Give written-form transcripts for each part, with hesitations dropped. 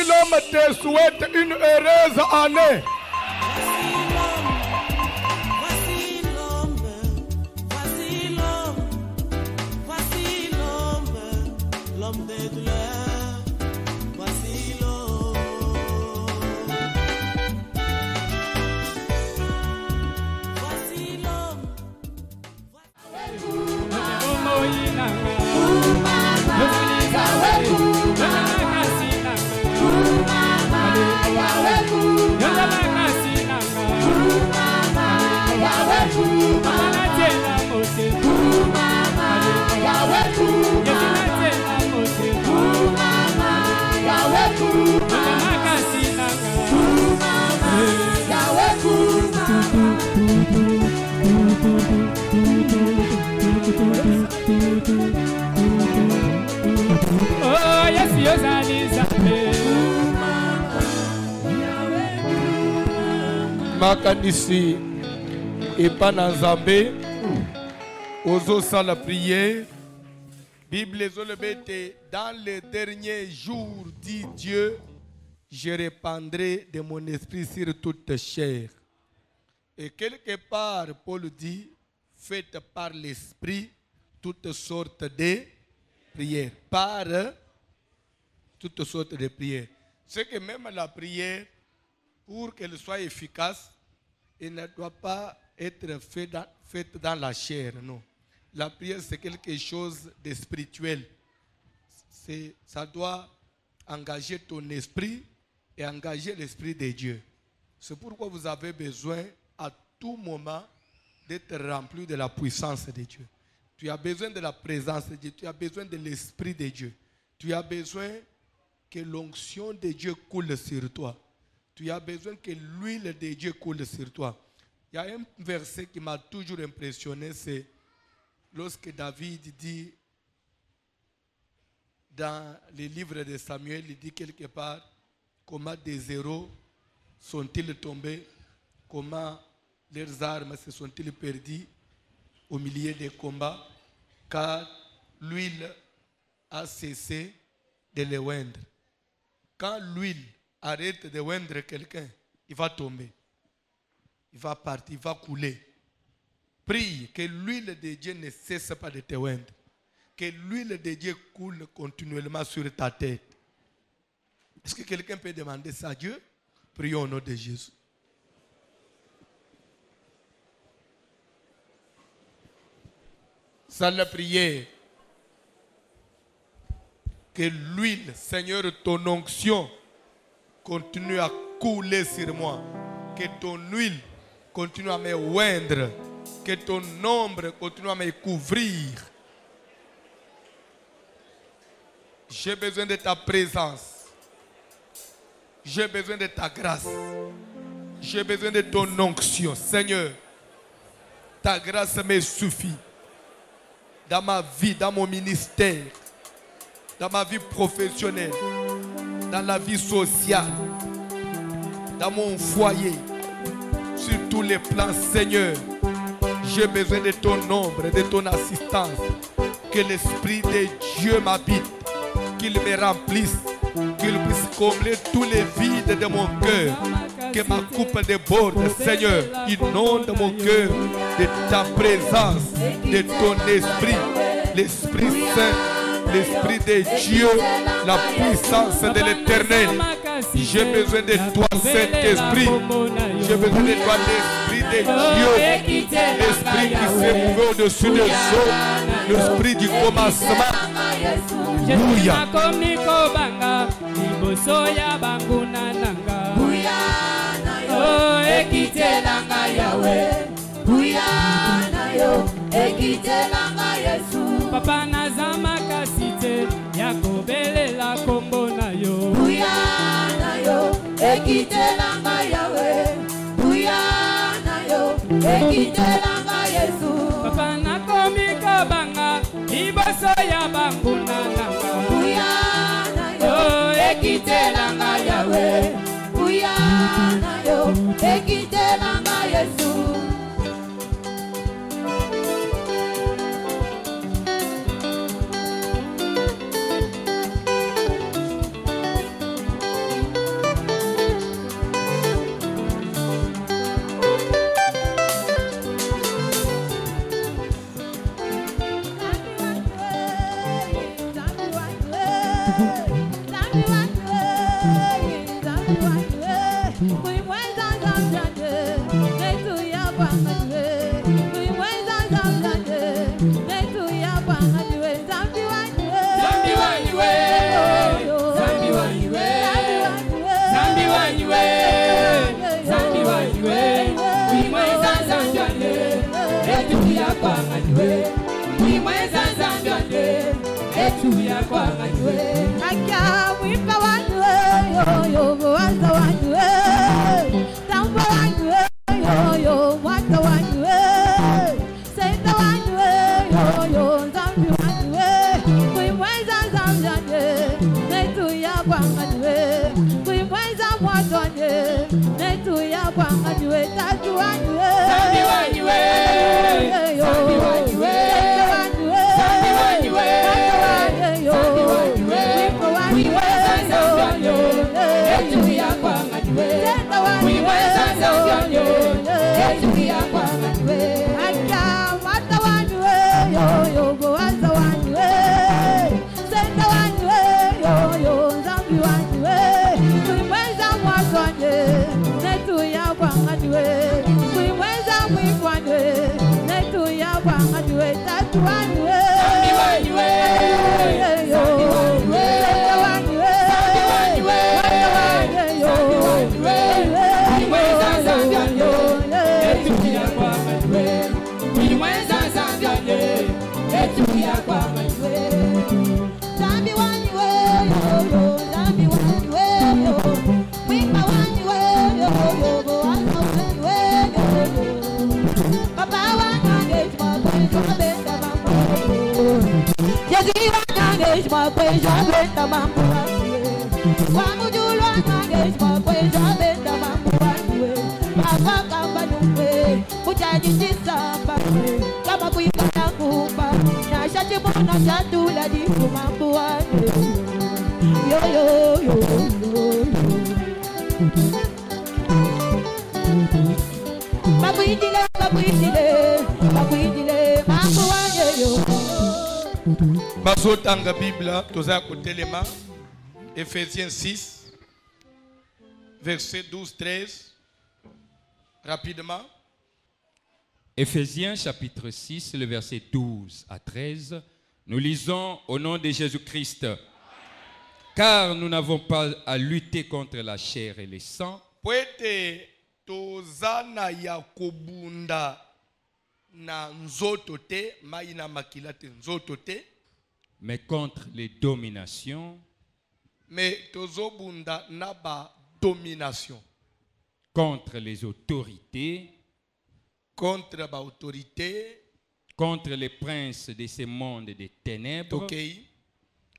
l'homme te souhaite une heureuse année. L'homme des douleurs, voici l'homme. Voici l'homme. Oh, yes, yes, Makanisi et Panazambe, Ozo sa la prière. Bible Zolebete, dans les derniers jours, dit Dieu, je répandrai de mon esprit sur toute chair. Et quelque part, Paul dit, faites par l'esprit toutes sortes de prières. Par toutes sortes de prières. C'est que même la prière, pour qu'elle soit efficace, elle ne doit pas être faite dans la chair, non. La prière, c'est quelque chose de spirituel. Ça doit engager ton esprit et engager l'esprit de Dieu. C'est pourquoi vous avez besoin à tout moment d'être rempli de la puissance de Dieu. Tu as besoin de la présence de Dieu. Tu as besoin de l'esprit de Dieu. Tu as besoin que l'onction de Dieu coule sur toi. Tu as besoin que l'huile de Dieu coule sur toi. Il y a un verset qui m'a toujours impressionné, c'est lorsque David dit dans les livres de Samuel, il dit quelque part comment des héros sont-ils tombés, comment leurs armes se sont-ils perdues au milieu des combats, car l'huile a cessé de les oindre. Quand l'huile arrête de oindre quelqu'un, il va tomber, il va partir, il va couler. Prie que l'huile de Dieu ne cesse pas de te oindre. Que l'huile de Dieu coule continuellement sur ta tête. Est-ce que quelqu'un peut demander ça à Dieu? Prions au nom de Jésus. Ça la prière. Que l'huile, Seigneur, ton onction continue à couler sur moi. Que ton huile continue à me oindre. Que ton ombre continue à me couvrir. J'ai besoin de ta présence. J'ai besoin de ta grâce. J'ai besoin de ton onction. Seigneur, ta grâce me suffit. Dans ma vie, dans mon ministère, dans ma vie professionnelle, dans la vie sociale, dans mon foyer, sur tous les plans, Seigneur. J'ai besoin de ton ombre, de ton assistance. Que l'Esprit de Dieu m'habite. Qu'il me remplisse. Qu'il puisse combler tous les vides de mon cœur. Que ma coupe déborde. Seigneur, inonde mon cœur de ta présence, de ton esprit. L'Esprit Saint, l'Esprit de Dieu, la puissance de l'Éternel. J'ai besoin de toi, Saint-Esprit. J'ai besoin de toi, l'Esprit de Dieu. L'Esprit qui s'est trouvé au-dessus des eaux. L'Esprit du commencement. Alléluia. Papa nazama kasite yakobelela kombo na yo. Buya na yo ekitelanga yawe. Buya na yo ekitelanga Yesu. Papa nakomi kabanga iboso ya banguna nanga. Buya na yo ekitelanga yawe. Buya na yo ekitelanga Yesu. Akia wimba wanyu yo boaza wanyu tambo wanyu yo mwata wanyu senda wanyu yo zambi wanyu kuimweza zamjanye netu ya kwanganywe kuimweza mwatanye netu ya kwanganywe tatu wanyu zambi wanyu zambi wanyu zambi wanyu Basotanga Bible, toza kotelema, Ephésiens 6, verset 12-13, rapidement. Éphésiens chapitre 6, le verset 12 à 13, nous lisons au nom de Jésus-Christ. Car nous n'avons pas à lutter contre la chair et le sang, Poete tozana ya kobunda na nzoto te, maina makila te nzoto te, mais contre les dominations, mais tozobunda na ba domination, contre les autorités, contre ba autorité, contre les princes de ce monde des ténèbres, tokei,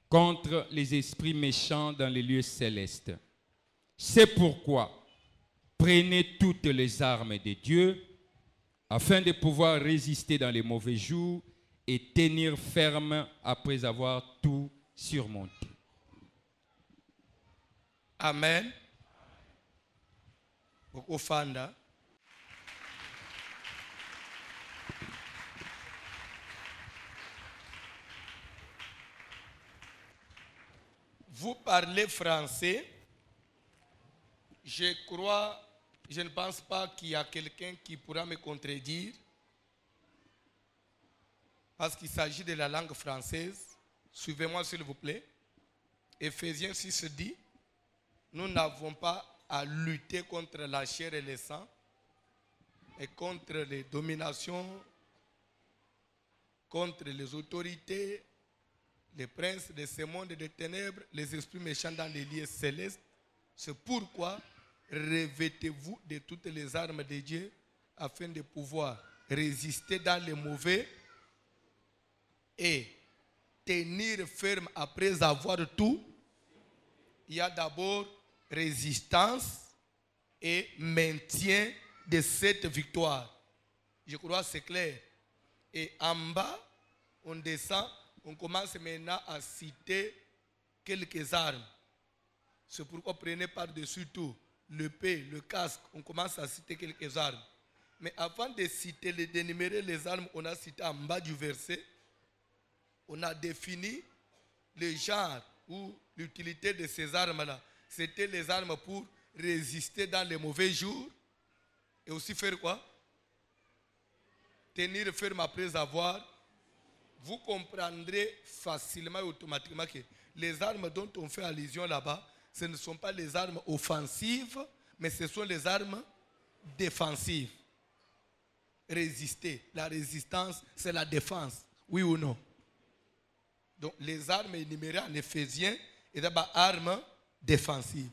contre les esprits méchants dans les lieux célestes. C'est pourquoi prenez toutes les armes de Dieu afin de pouvoir résister dans les mauvais jours et tenir ferme après avoir tout surmonté. Amen. Okofanda. Vous parlez français. Je crois, je ne pense pas qu'il y a quelqu'un qui pourra me contredire. Parce qu'il s'agit de la langue française. Suivez-moi s'il vous plaît. Ephésiens 6 dit, nous n'avons pas à lutter contre la chair et le sang, mais contre les dominations, contre les autorités, les princes de ce monde des ténèbres, les esprits méchants dans les lieux célestes. C'est pourquoi revêtez-vous de toutes les armes de Dieu afin de pouvoir résister dans les mauvais et tenir ferme après avoir tout. Il y a d'abord résistance et maintien de cette victoire. Je crois que c'est clair. Et en bas, on descend, on commence maintenant à citer quelques armes. C'est pourquoi prenez par-dessus tout l'épée, le casque, on commence à citer quelques armes. Mais avant de citer, d'énumérer les armes, on a cité en bas du verset, on a défini le genre ou l'utilité de ces armes-là. C'était les armes pour résister dans les mauvais jours et aussi faire quoi? Tenir ferme après avoir. Vous comprendrez facilement et automatiquement que les armes dont on fait allusion là-bas, ce ne sont pas les armes offensives, mais ce sont les armes défensives. Résister. La résistance, c'est la défense. Oui ou non? Donc, les armes énumérées en Éphésiens et d'abord arme défensive.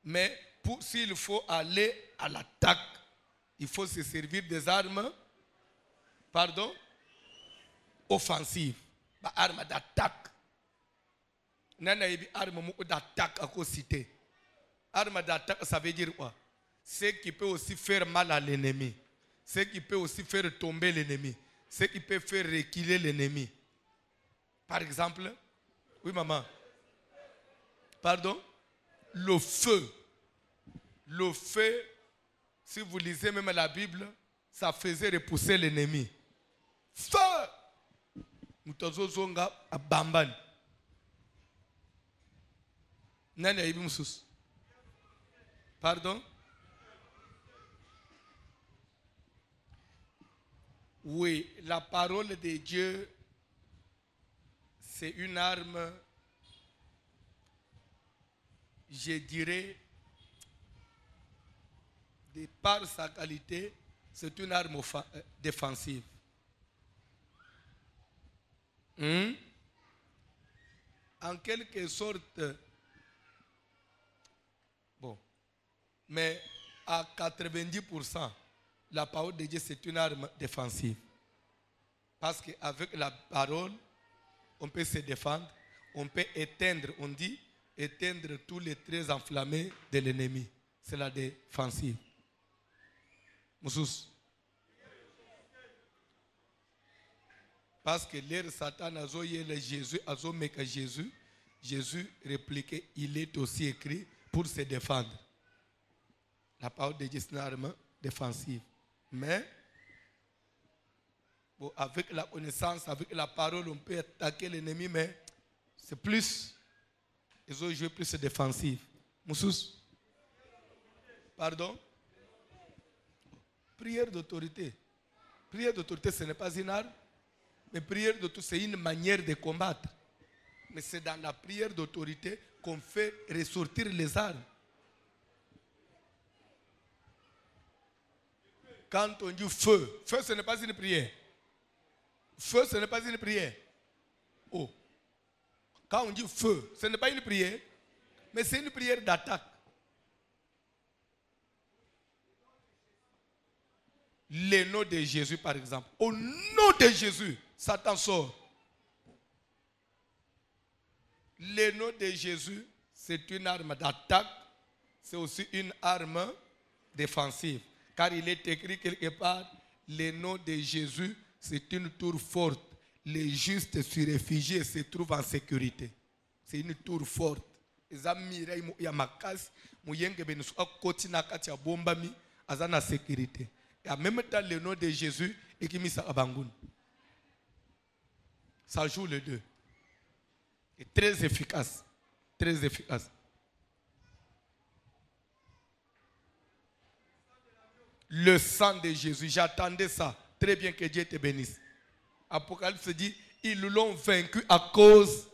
Mais s'il faut aller à l'attaque, il faut se servir des armes, pardon, offensives, armes d'attaque. Nana yebi arme d'attaque à quoi citer. Arme d'attaque, ça veut dire quoi? C'est qui peut aussi faire mal à l'ennemi. C'est qui peut aussi faire tomber l'ennemi. C'est qui peut faire reculer l'ennemi. Par exemple, oui maman. Pardon? Le feu. Le feu, si vous lisez même la Bible, ça faisait repousser l'ennemi. Feu! Mutazozonga abamban. Nani aibi musus? Pardon? Oui, la parole de Dieu, c'est une arme, je dirais, de par sa qualité, c'est une arme défensive. En quelque sorte, bon, mais à 90%, la parole de Dieu, c'est une arme défensive. Parce qu'avec la parole, on peut se défendre, on peut éteindre, on dit, éteindre tous les traits enflammés de l'ennemi. C'est la défensive. Moussous. Parce que l'air Satan a zoé Jésus, a zoé Jésus, Jésus répliquait, il est aussi écrit pour se défendre. La parole de Dieu, c'est une arme défensive. Mais, bon, avec la connaissance, avec la parole, on peut attaquer l'ennemi, mais c'est plus, ils ont joué plus défensif. Moussous? Pardon? Prière d'autorité. Prière d'autorité, ce n'est pas une arme, mais prière d'autorité, c'est une manière de combattre. Mais c'est dans la prière d'autorité qu'on fait ressortir les armes. Quand on dit feu, feu ce n'est pas une prière. Feu ce n'est pas une prière. Oh. Quand on dit feu, ce n'est pas une prière, mais c'est une prière d'attaque. Le nom de Jésus par exemple. Au nom de Jésus, Satan sort. Le nom de Jésus, c'est une arme d'attaque, c'est aussi une arme défensive. Car il est écrit quelque part, le nom de Jésus, c'est une tour forte. Les justes se réfugient et se trouvent en sécurité. C'est une tour forte. Les amis, il y a ma casse, il y a une sécurité. Et en même temps, le nom de Jésus, ça joue les deux. Et très efficace. Très efficace. Le sang de Jésus, j'attendais ça. Très bien, que Dieu te bénisse. Apocalypse dit, ils l'ont vaincu à cause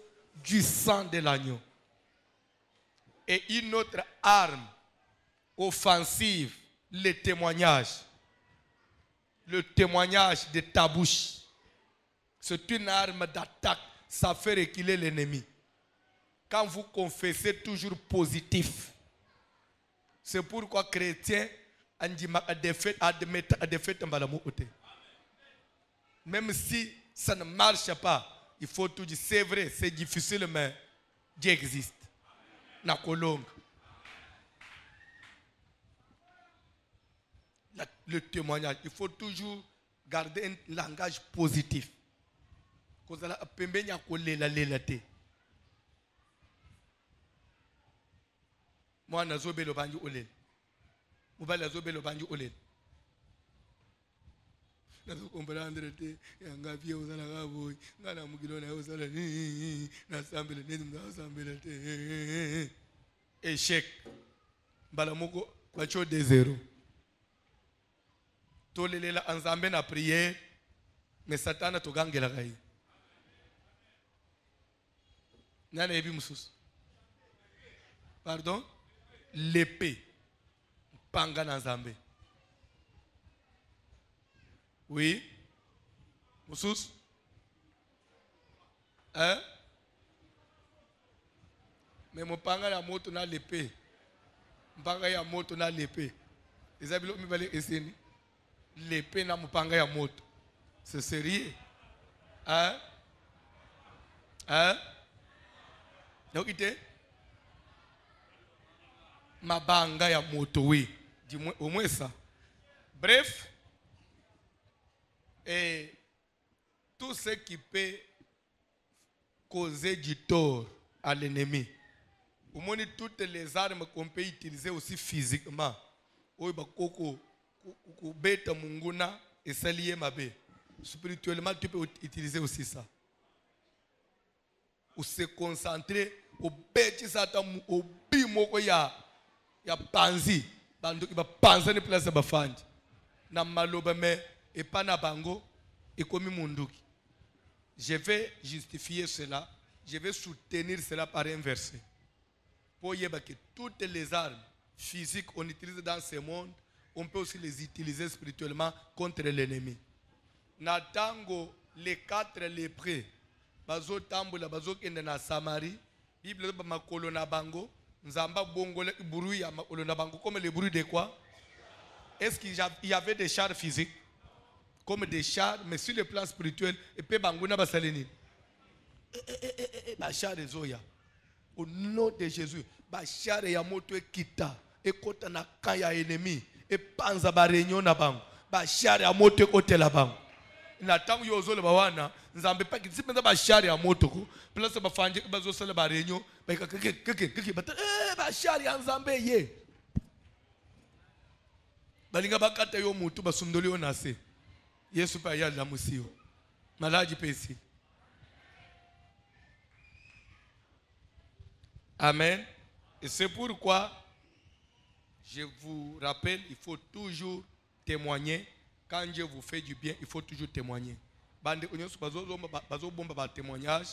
du sang de l'agneau. Et une autre arme offensive, le témoignage. Le témoignage de ta bouche. C'est une arme d'attaque. Ça fait reculer l'ennemi. Quand vous confessez toujours positif, c'est pourquoi chrétien même si ça ne marche pas, il faut tout dire. C'est vrai, c'est difficile, mais Dieu existe. Le témoignage, il faut toujours garder un langage positif. Moi, je suis mobali azobelo banji olele nazo comprendre te yanga via uzala gaboy ngana mugilo na uzala na sambele nezi msambele te échec bala moko bacho de zéro tolelela ensemble na prière mais satana to gangela kai nana ebi mususu pardon l'épée Panga Nzambe. Oui. Moussous? Hein? Mais mon panga ya moto na l'épée. Mpanga ya moto na l'épée. Les habits mi balé esseni. L'épée na mpanga ya moto. C'est sérieux. Hein? Hein? Donc ite mabanga ya moto oui. Dis-moi au moins ça. Bref, et tout ce qui peut causer du tort à l'ennemi. Au moins toutes les armes qu'on peut utiliser aussi physiquement. Et ça lié ma bé. Spirituellement, tu peux utiliser aussi ça. Ou se concentrer au bêtis au bimoko ya panzi. Bando qui va penser ne place ba fandi. Na maloba me et pas na bango et comme munduki. Je vais justifier cela. Je vais soutenir cela par un verset. Pour dire que toutes les armes physiques qu'on utilise dans ce monde, on peut aussi les utiliser spirituellement contre l'ennemi. Natango les 4 lépreux, bazo tambola bazo kende na Samarie, Bible ba makolo na bango, nzamba bongole bruit ya makolo na bango comme le bruit de quoi? Est-ce qu'il y avait des chars physiques comme des chars mais sur le plan spirituel et pe bango na basaleni. Ba char de Zoya. Au nom de Jésus, ba char ya moto ekita et kota na kaya ennemi et panza ba réunion na bango. Ba char ya moto ekote la bango. Na tangu yozo le bawana nzambe pa ki sipenza ba char ya moto ko place ba fanje bazo sala ba réunion ba keke ba char ya nzambe ye. Balinga bakata yo mutu basundoli yo nase. Yesu pa ya la musio. Malaji pesi. Amen. Et c'est pourquoi je vous rappelle, il faut toujours témoigner. Quand Dieu vous fait du bien, il faut toujours témoigner. Témoignage.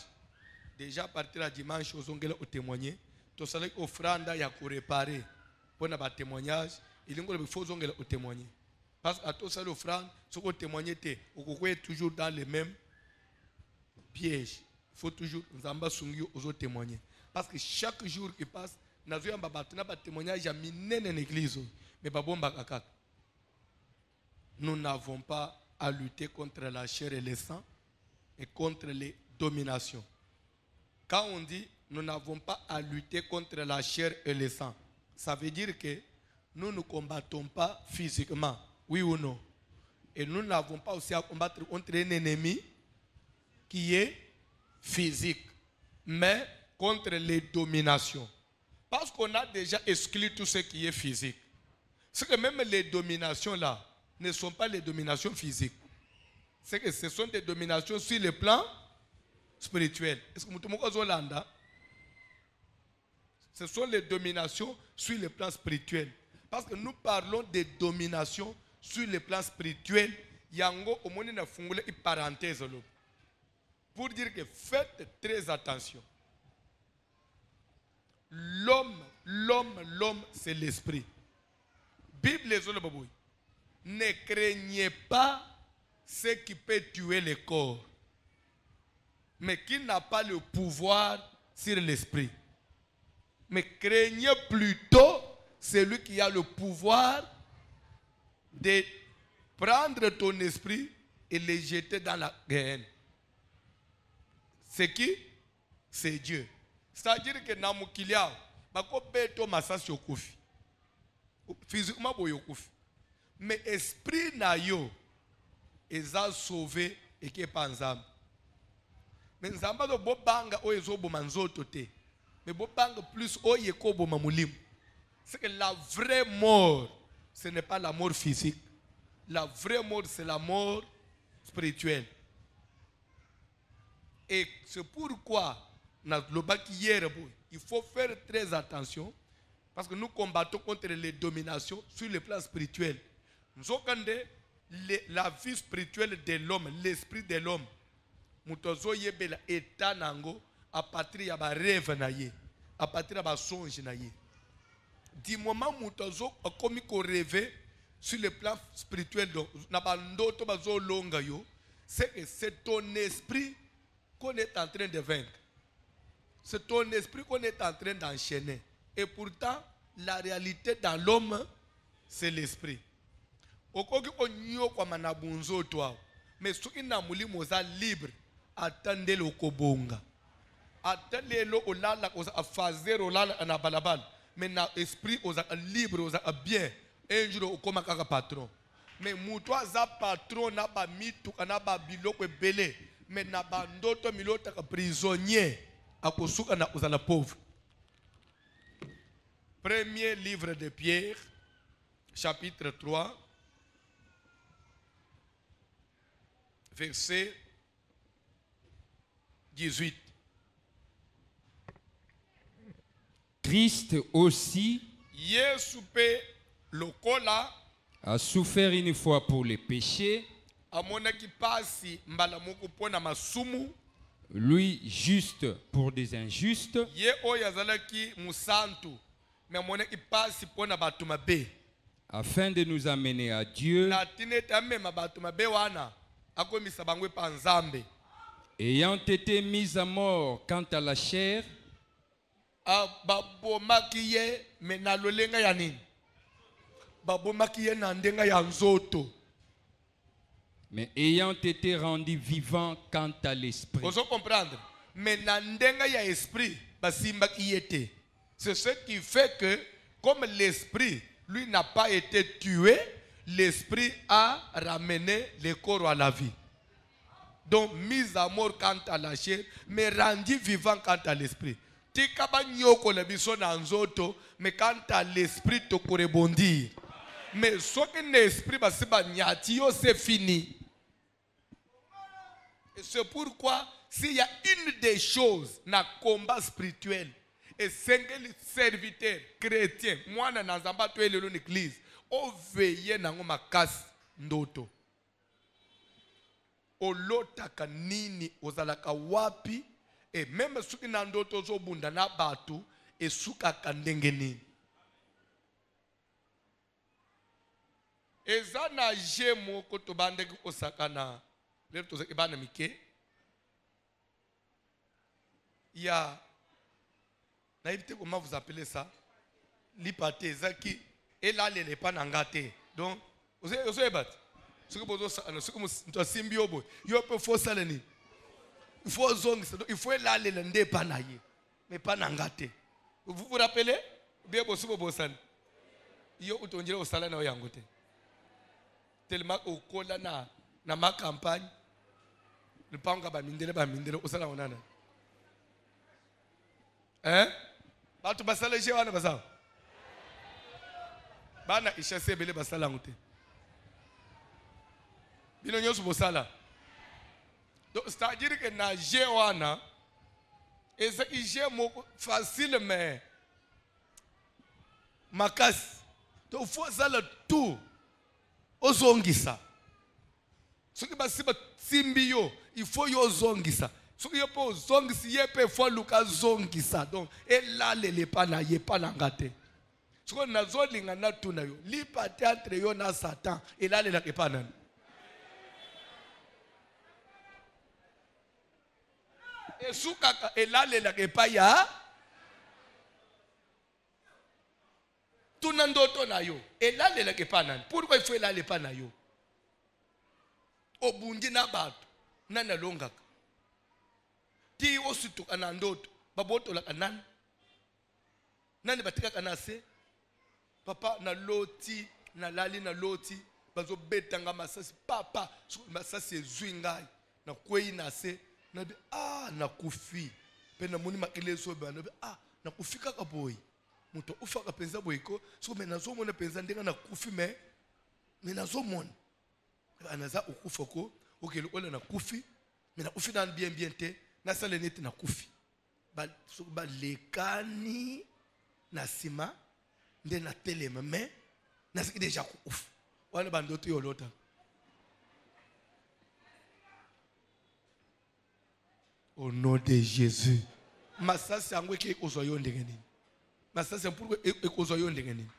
Déjà à partir de dimanche, vous allez témoigner. Tout ça, offrande, il y a pour réparer. Pour un témoignage, il faut témoigner. Parce que tout ça, l'offrande, ce que vous témoignez, vous êtes toujours dans les mêmes pièges. Il faut toujours témoigner. Parce que chaque jour qui passe, nous avons un témoignage à l'église. Mais nous n'avons pas à lutter contre la chair et le sang et contre les dominations. Quand on dit nous n'avons pas à lutter contre la chair et le sang, ça veut dire que nous ne combattons pas physiquement, oui ou non. Et nous n'avons pas aussi à combattre contre un ennemi qui est physique, mais contre les dominations. Parce qu'on a déjà exclu tout ce qui est physique. C'est que même les dominations là ne sont pas les dominations physiques. C'est que ce sont des dominations sur le plan spirituel. Est-ce que vous avez ce sont les dominations sur le plan spirituel. Parce que nous parlons des dominations sur le plan spirituel. Yango au moins na fungule une parenthèse pour dire que faites très attention. L'homme, c'est l'esprit. Bible les autres babouilles. Ne craignez pas ce qui peut tuer le corps, mais qui n'a pas le pouvoir sur l'esprit. Mais craignez plutôt celui qui a le pouvoir de prendre ton esprit et le jeter dans la guerre. C'est qui? C'est Dieu. C'est-à-dire que Namukilia, bako beto masasi okufi. Physiquement boyo okufi. Mais esprit na yo eza sauvé et qui est pas nzambe. Mais nzamba do bobanga o ezo boma nzoto te. Mais bobanga plus o yeko boma mulimu. C'est que la vraie mort, ce n'est pas la mort physique. La vraie mort, c'est la mort spirituelle. Et c'est pourquoi il faut faire très attention parce que nous combattons contre les dominations sur le plan spirituel. Nous avons la vie spirituelle de l'homme, l'esprit de l'homme. Nous avons état à partir de rêve, à partir de songe. Du moment où nous avons rêvé sur le plan spirituel, c'est que c'est ton esprit qu'on est en train de vaincre. C'est ton esprit qu'on est en train d'enchaîner. Et pourtant, la réalité dans l'homme, c'est l'esprit. Okoki onyo kwa manabunzo toi. Mais ce qui n'a mouli moza libre, attendez le kobonga. Attendez le olala oza fazer olala anabalabal. Mais na esprit oza libre oza bien. Un jour okoma kaka patron. Mais moutoua za patron na ba mitu na ba biloko belé. Mais na ba ndoto milota ka prisonnier akosuka na oza la pauvre. Premier livre de Pierre, chapitre 3, verset 18. Christ aussi Yesu pe lokola a souffert une fois pour les péchés, amonaki pasi mbala moko pona masumu, lui juste pour des injustes, ye oyo azalaki musantu me amonaki pasi pona bato mabe afin de nous amener à Dieu, na tina ete amema bato mabe wana akomisa bango epa Nzambe. ayant été mis à mort quant à la chair, babomaki ye me na lolenga ya nini, babomaki ye na ndenga ya nzoto. mais ayant été rendu vivant quant à l'esprit. Vous comprendre? Mais na ndenga ya esprit basimbaki ye te. C'est ce qui fait que comme l'esprit lui n'a pas été tué, l'esprit a ramené le corps à la vie. Donc mise à mort quant à la chair, mais rendu vivant quant à l'esprit. Tikaba nyoko le biso na nzoto, mais quant à l'esprit to rebondir. Mais ce qui l'esprit basiba nyati yo c'est fini. Et c'est pourquoi s'il y a une des choses dans le combat spirituel, et c'est que les serviteurs chrétiens, moi dans Nzamba tu es l'église, on veille na ngoma kas ndoto. Olotaka nini ozalaka wapi, et même ceux qui n'ont ndoto zo bunda na batu, et suka kandenge nini. Eza na jemo koto bande ko sakana. Il y a, comment vous appelez ça? L'hypathé, Zaki, et là, les n'est pas n'engâté. Donc, vous savez, ce que vous avez, ce que vous avez symbiobo, il faut ça, il faut zong, il faut là, les n'est pas naïe, mais pas n'engâté. Vous vous rappelez? Bien, vous savez, vous savez, il y a autant de gens au salaire na yangote. Tellement au cola na ma campagne. Le panga ba mindele osala onana. Hein? Batu basala je wana basa. Bana ishase bele basala ngote. Bino nyoso bosala. Donc c'est-à-dire que na je wana et ça je moko facile mais makas. Donc faut ça le tout. Ozongisa. Ce qui basi ba simbio, il faut yo zongisa. Ce qui peut zongisi yepe faut luka zongisa. Donc et là les pana ye pana ngate. Ce qu'on a zolinga na tuna yo, li pate entre yo na Satan et là les la pana. Et soukaka et là les la ya tunandoto na yo. Et là les la pana. Pourquoi il faut là les pana yo? Obundi na bato nana longaka ti osutu kana ndoto baboto la kanani nani batika kana se papa na loti na lali na loti bazo betanga masasi papa masasi ezwingai na kwei na se na be na kufi pe na moni makeleso ba na be na kufika ka boy muto ufaka penza boyiko so me nazo mona penza ndenga na kufi me nazo mona anaza ukufoko okelo ola na kufi mais na kufi na bien te na sala neti na kufi ba lekani na sima nde na telema mais na siki déjà kufa wana bandoto yolota au nom de Jésus masasi yango ke ozoyo ndenge nini masasi pourquoi ekozoyo ndenge nini.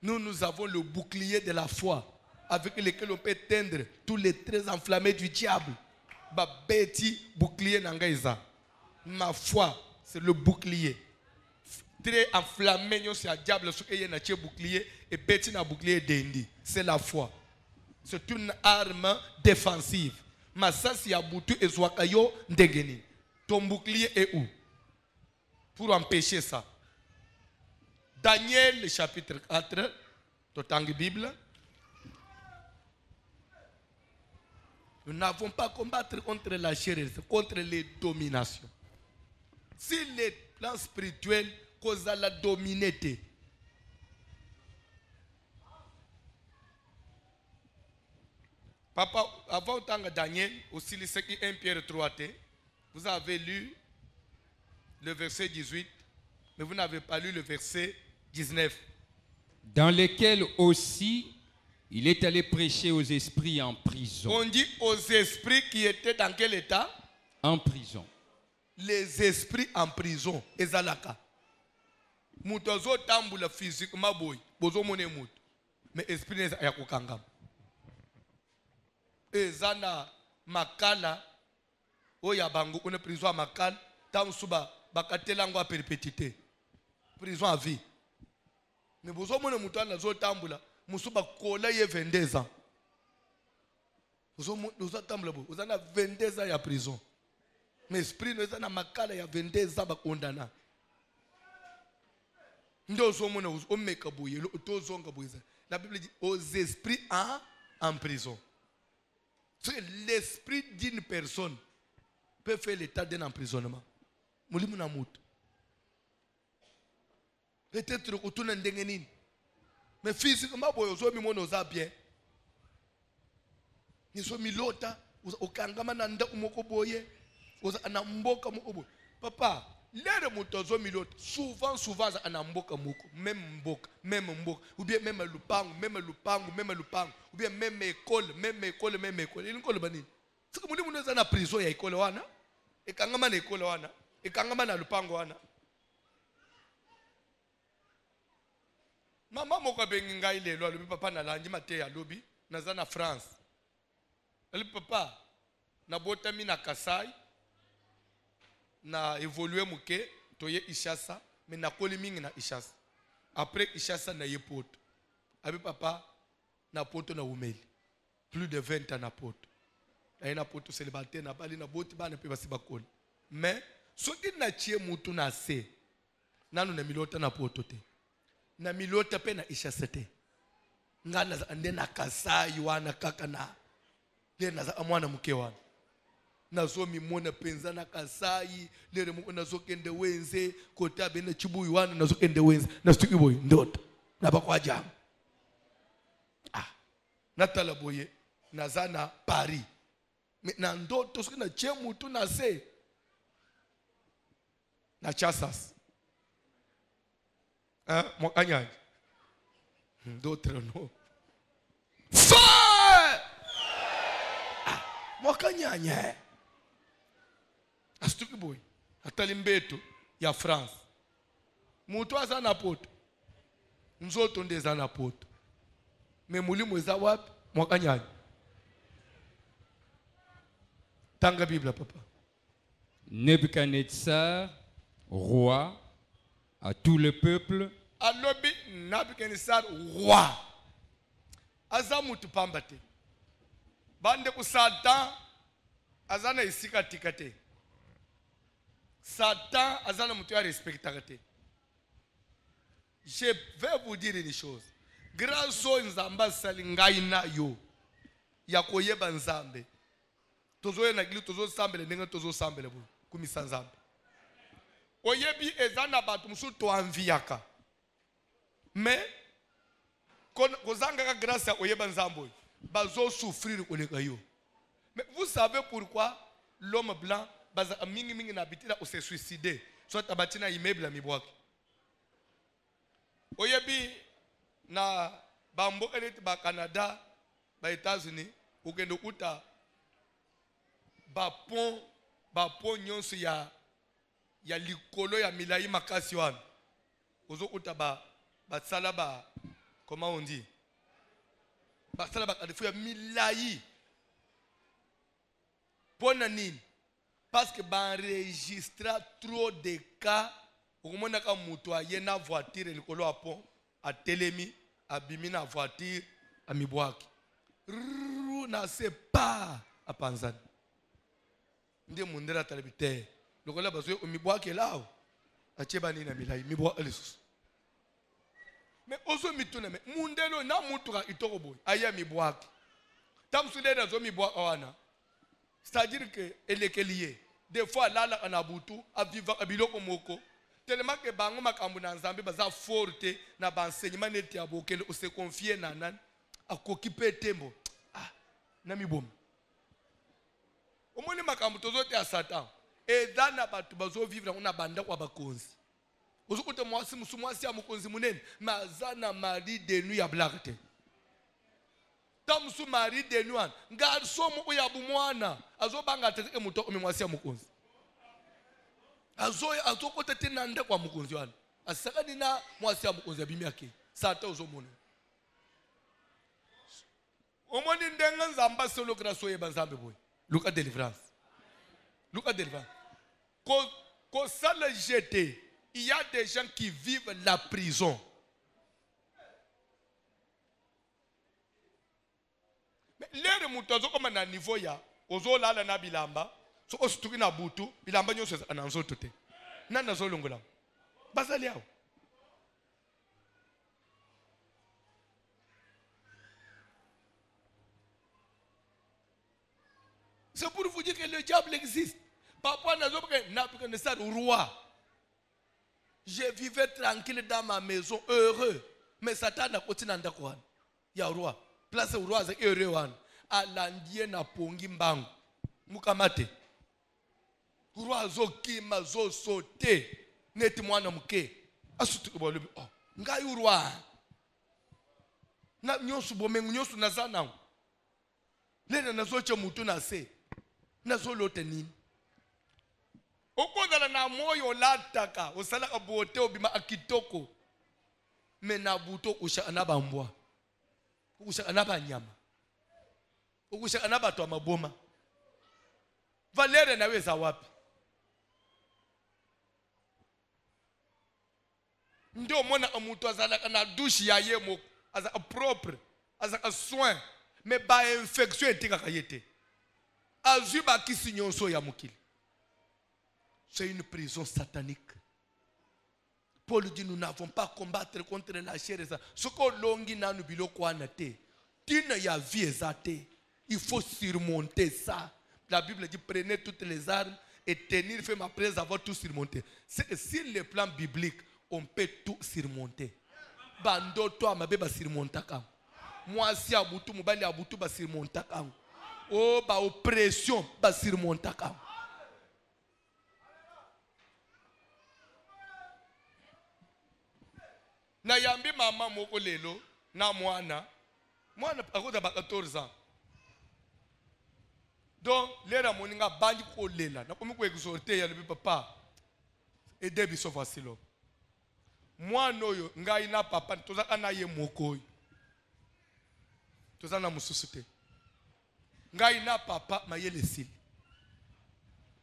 Nous avons le bouclier de la foi avec lequel on peut éteindre tous les traits enflammés du diable. ba beti bouclier nangaïza. Ma foi, c'est le bouclier. Très enflammé, c'est un diable qui est un bouclier et beti na bouclier dendi. C'est la foi. C'est une arme défensive. Mais ça, c'est un boutu et zwakayo ndegeni. Ton bouclier est où? Pour empêcher ça. Daniel, chapitre 4, dans la Bible. Nous n'avons pas à combattre contre la chair, contre les dominations. Si les plans spirituels causent la dominité, papa, avant Daniel, aussi le 1 Pierre 3, vous avez lu le verset 18, mais vous n'avez pas lu le verset 19. Dans lesquels aussi il est allé prêcher aux esprits en prison. On dit aux esprits qui étaient dans quel état? En prison. Les esprits en prison. Ezalaka. Moutozo tambula physiquement boy. Bozo mone mout. Mais esprit n'est pas yakokangam. Ezana makala. Oya bango on est prison à makala. Tam suba bakatelango à perpétuité. Prison à vie. Mais bozo mone moutana zo tambula. Musuba kola ye 22 ans. Vous avez 22 ans de prison. Mais l'esprit nous a makala ya 22 ans condamné. La Bible dit aux esprits en prison. L'esprit d'une personne peut faire l'état d'un emprisonnement. Peut-être que tu n'as pas. Mais physiquement, vous avez bien. Nous sommes milota, okangama nanda umoko boye, anamboka moko. Papa, l'air mutozo milota, souvent za anamboka moko, même mboka, ou bien même lupango, ou bien même école. Il école bani. C'est comme nous sommes en prison ya école wana, et kangama na école wana, et kangama na lupango wana. Maman moko bengi ngai lelo alobi papa na langi mate ya lobi naza na France. Ali papa na botami na Kasai na évoluer muke toye Ishasa mais na koli mingi na Ishasa. Après Ishasa na yepoto. Abi papa na poto na umeli. Plus de 20 ans na poto. Na poto célibataire na bali na boti bana pe basi bakoli. Mais soki na tie mutu na se nanu na milota na poto te. Na milota pe na ishasete ngana ande na Kasai wana kaka na le na za amwana mke wana nazo mimona penza na Kasai le mu nazo kende wenze kota be na chibuyi wana nazo kende wenze na stuki boy ndota na bakwa jam natala boye naza na Paris na ndoto soki na chemu tu na se na chasas. Mwakanyani. D'autres non. Fire! Mwakanyani. Astuki boy. Atalimbeto ya France. Mutu aza na poto. Nzoto ndeza na poto. Me mulimu eza wapi? Mwakanyani. Tanga Bible papa. Nebuchadnezzar, roi, à tout le peuple. Alobi Nebuchadnezzar roi. Azamutu pambate. Bande ku Satan azana isika tikate. Satan azana mutu ya respectakate. Je vais vous dire une chose. Grâce au nzamba salingai na yo. Ya koyeba nzambe. Tozo na gili tozo sambele ndenge tozo sambele bu kumisa nzambe. Oyebi ezana batu musu to anviaka. Mais kozanga grâce à oyeba nzambo bazo souffrir koleka yo. Mais vous savez pourquoi l'homme blanc baza mingi na bitila o se suicider soit abatina immeuble na mibwaki. Oyebi na bamboka neti ba Canada ba États-Unis okendo kuta ba pont nyonso ya likolo ya milai makasi wana ozo kuta ba sala ba comment on dit ba sala ba kadefo ya milai Pona nini? Parce que enregistra trop de cas. Okomona ka mutu aye na voiture likolo a pont, a telemi, abimi na voiture, a mibwaki. Na se pas a panzani. Ndi mundera talibite. Lokola bazo mibwaki lao. A cheba ni na milai mibwaki lesus. Mais ozo mituna me mundelo na mutuka itoko boy. Aya mibwaki. Tamsuleda zo mibwaki wana. C'est-à-dire que elle est liée. Des fois là on a boutou à vivre à biloko moko. Tellement que bango makambu na nzambe baza forte na ba enseignement neti ya bokele o se confier na nan a kokipe tembo. Ah, na mibom. Omoni makambu tozote ya Satan. Et dana batu bazo vivre na banda kwa bakonzi. Ozokote mwasi musumwasi ya mukonzi munene mazana mari de nuit ya blakte. Tamsu mari de nuit garso mu ya bumwana azobanga tete muto omwasi ya mukonzi. Azokote tena nda kwa mukonzi wana. Asaka nina mwasi ya mukonzi abimi yake. Sata ozomona. Omoni ndenga nzamba solo graso yeba nzambe boy. Look at deliverance. Look at deliverance. Quand ça le jeté, il y a des gens qui vivent la prison. Mais l'air mutazo comme na niveau ya ozo lala na bilamba so ostuki na butu bilamba nyonso ananzo tote. Nana zo longola. Basali yao. C'est pour vous dire que le diable existe. Papa n'a pas ça roi. Je vivais tranquille dans ma maison, heureux. Mais Satan n'a continué à quoi? Il y a roi. Place au roi, c'est heureux. A l'andie na pongi mbangu. Mukamate. Roi zo kima zo sote. Neti mwana mke. Asutu kwa lubi. Oh, ngai roi. Na nyosu bomengu nyosu nazana. Lena nazoche mutu na se. Nazolote nini? Okozala na moyo lataka osala abote obima akitoko mena buto usha anaba mbwa usha anaba nyama usha anaba to maboma valere nawe za wapi? Ndio mona amuto azala na douche ya yemo aza propre aza soin mais ba infection etika kayete azuba kisinyonso ya mukili. C'est une prison satanique. Paul dit nous n'avons pas à combattre contre la chair et ça. Ce qu'on longi na nous biloko anate. Tina ya vie ezate. Il faut surmonter ça. La Bible dit prenez toutes les armes et tenir ferme après avoir tout surmonté. Sur le plan biblique, on peut tout surmonter. Bando toi ma beba surmonta kam. Moi si abutu mobali abutu ba surmonta kam. Oh ba oppression ba surmonta kam. Na yambi mama moko lelo na mwana akoza ba 14 ans. Donc lera moninga bandi ko lela na komi ko exhorter ya le papa et debi so facile. Mwana oyo ngai na papa toza kana ye moko. Toza na mususute. Ngai na papa mayele sili.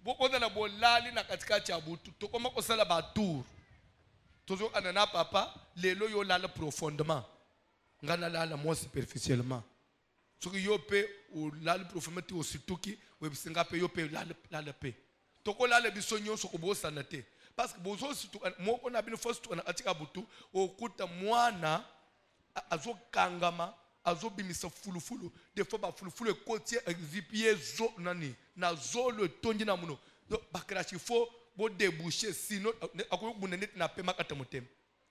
Boko na bolali na katikati ya butu tokoma kosala ba tour. Toujours anana papa, lelo yo lala profondément. Ngana lala moins superficiellement. Ce que yo pe ou lala profondément aussi tuki, ou bisinga pe yo pe lala pe. Toko lala bisonyo so kobo sanate. Parce que bozo situ mo on a bien force tu na atika butu okuta mwana azo kangama azo bimisa fulufulu des fois ba fulufulu côtier exipie zo nani na zo le tongi na muno. Donc bakrachi faut bo déboucher sinon akoyo bunene na pema kata motem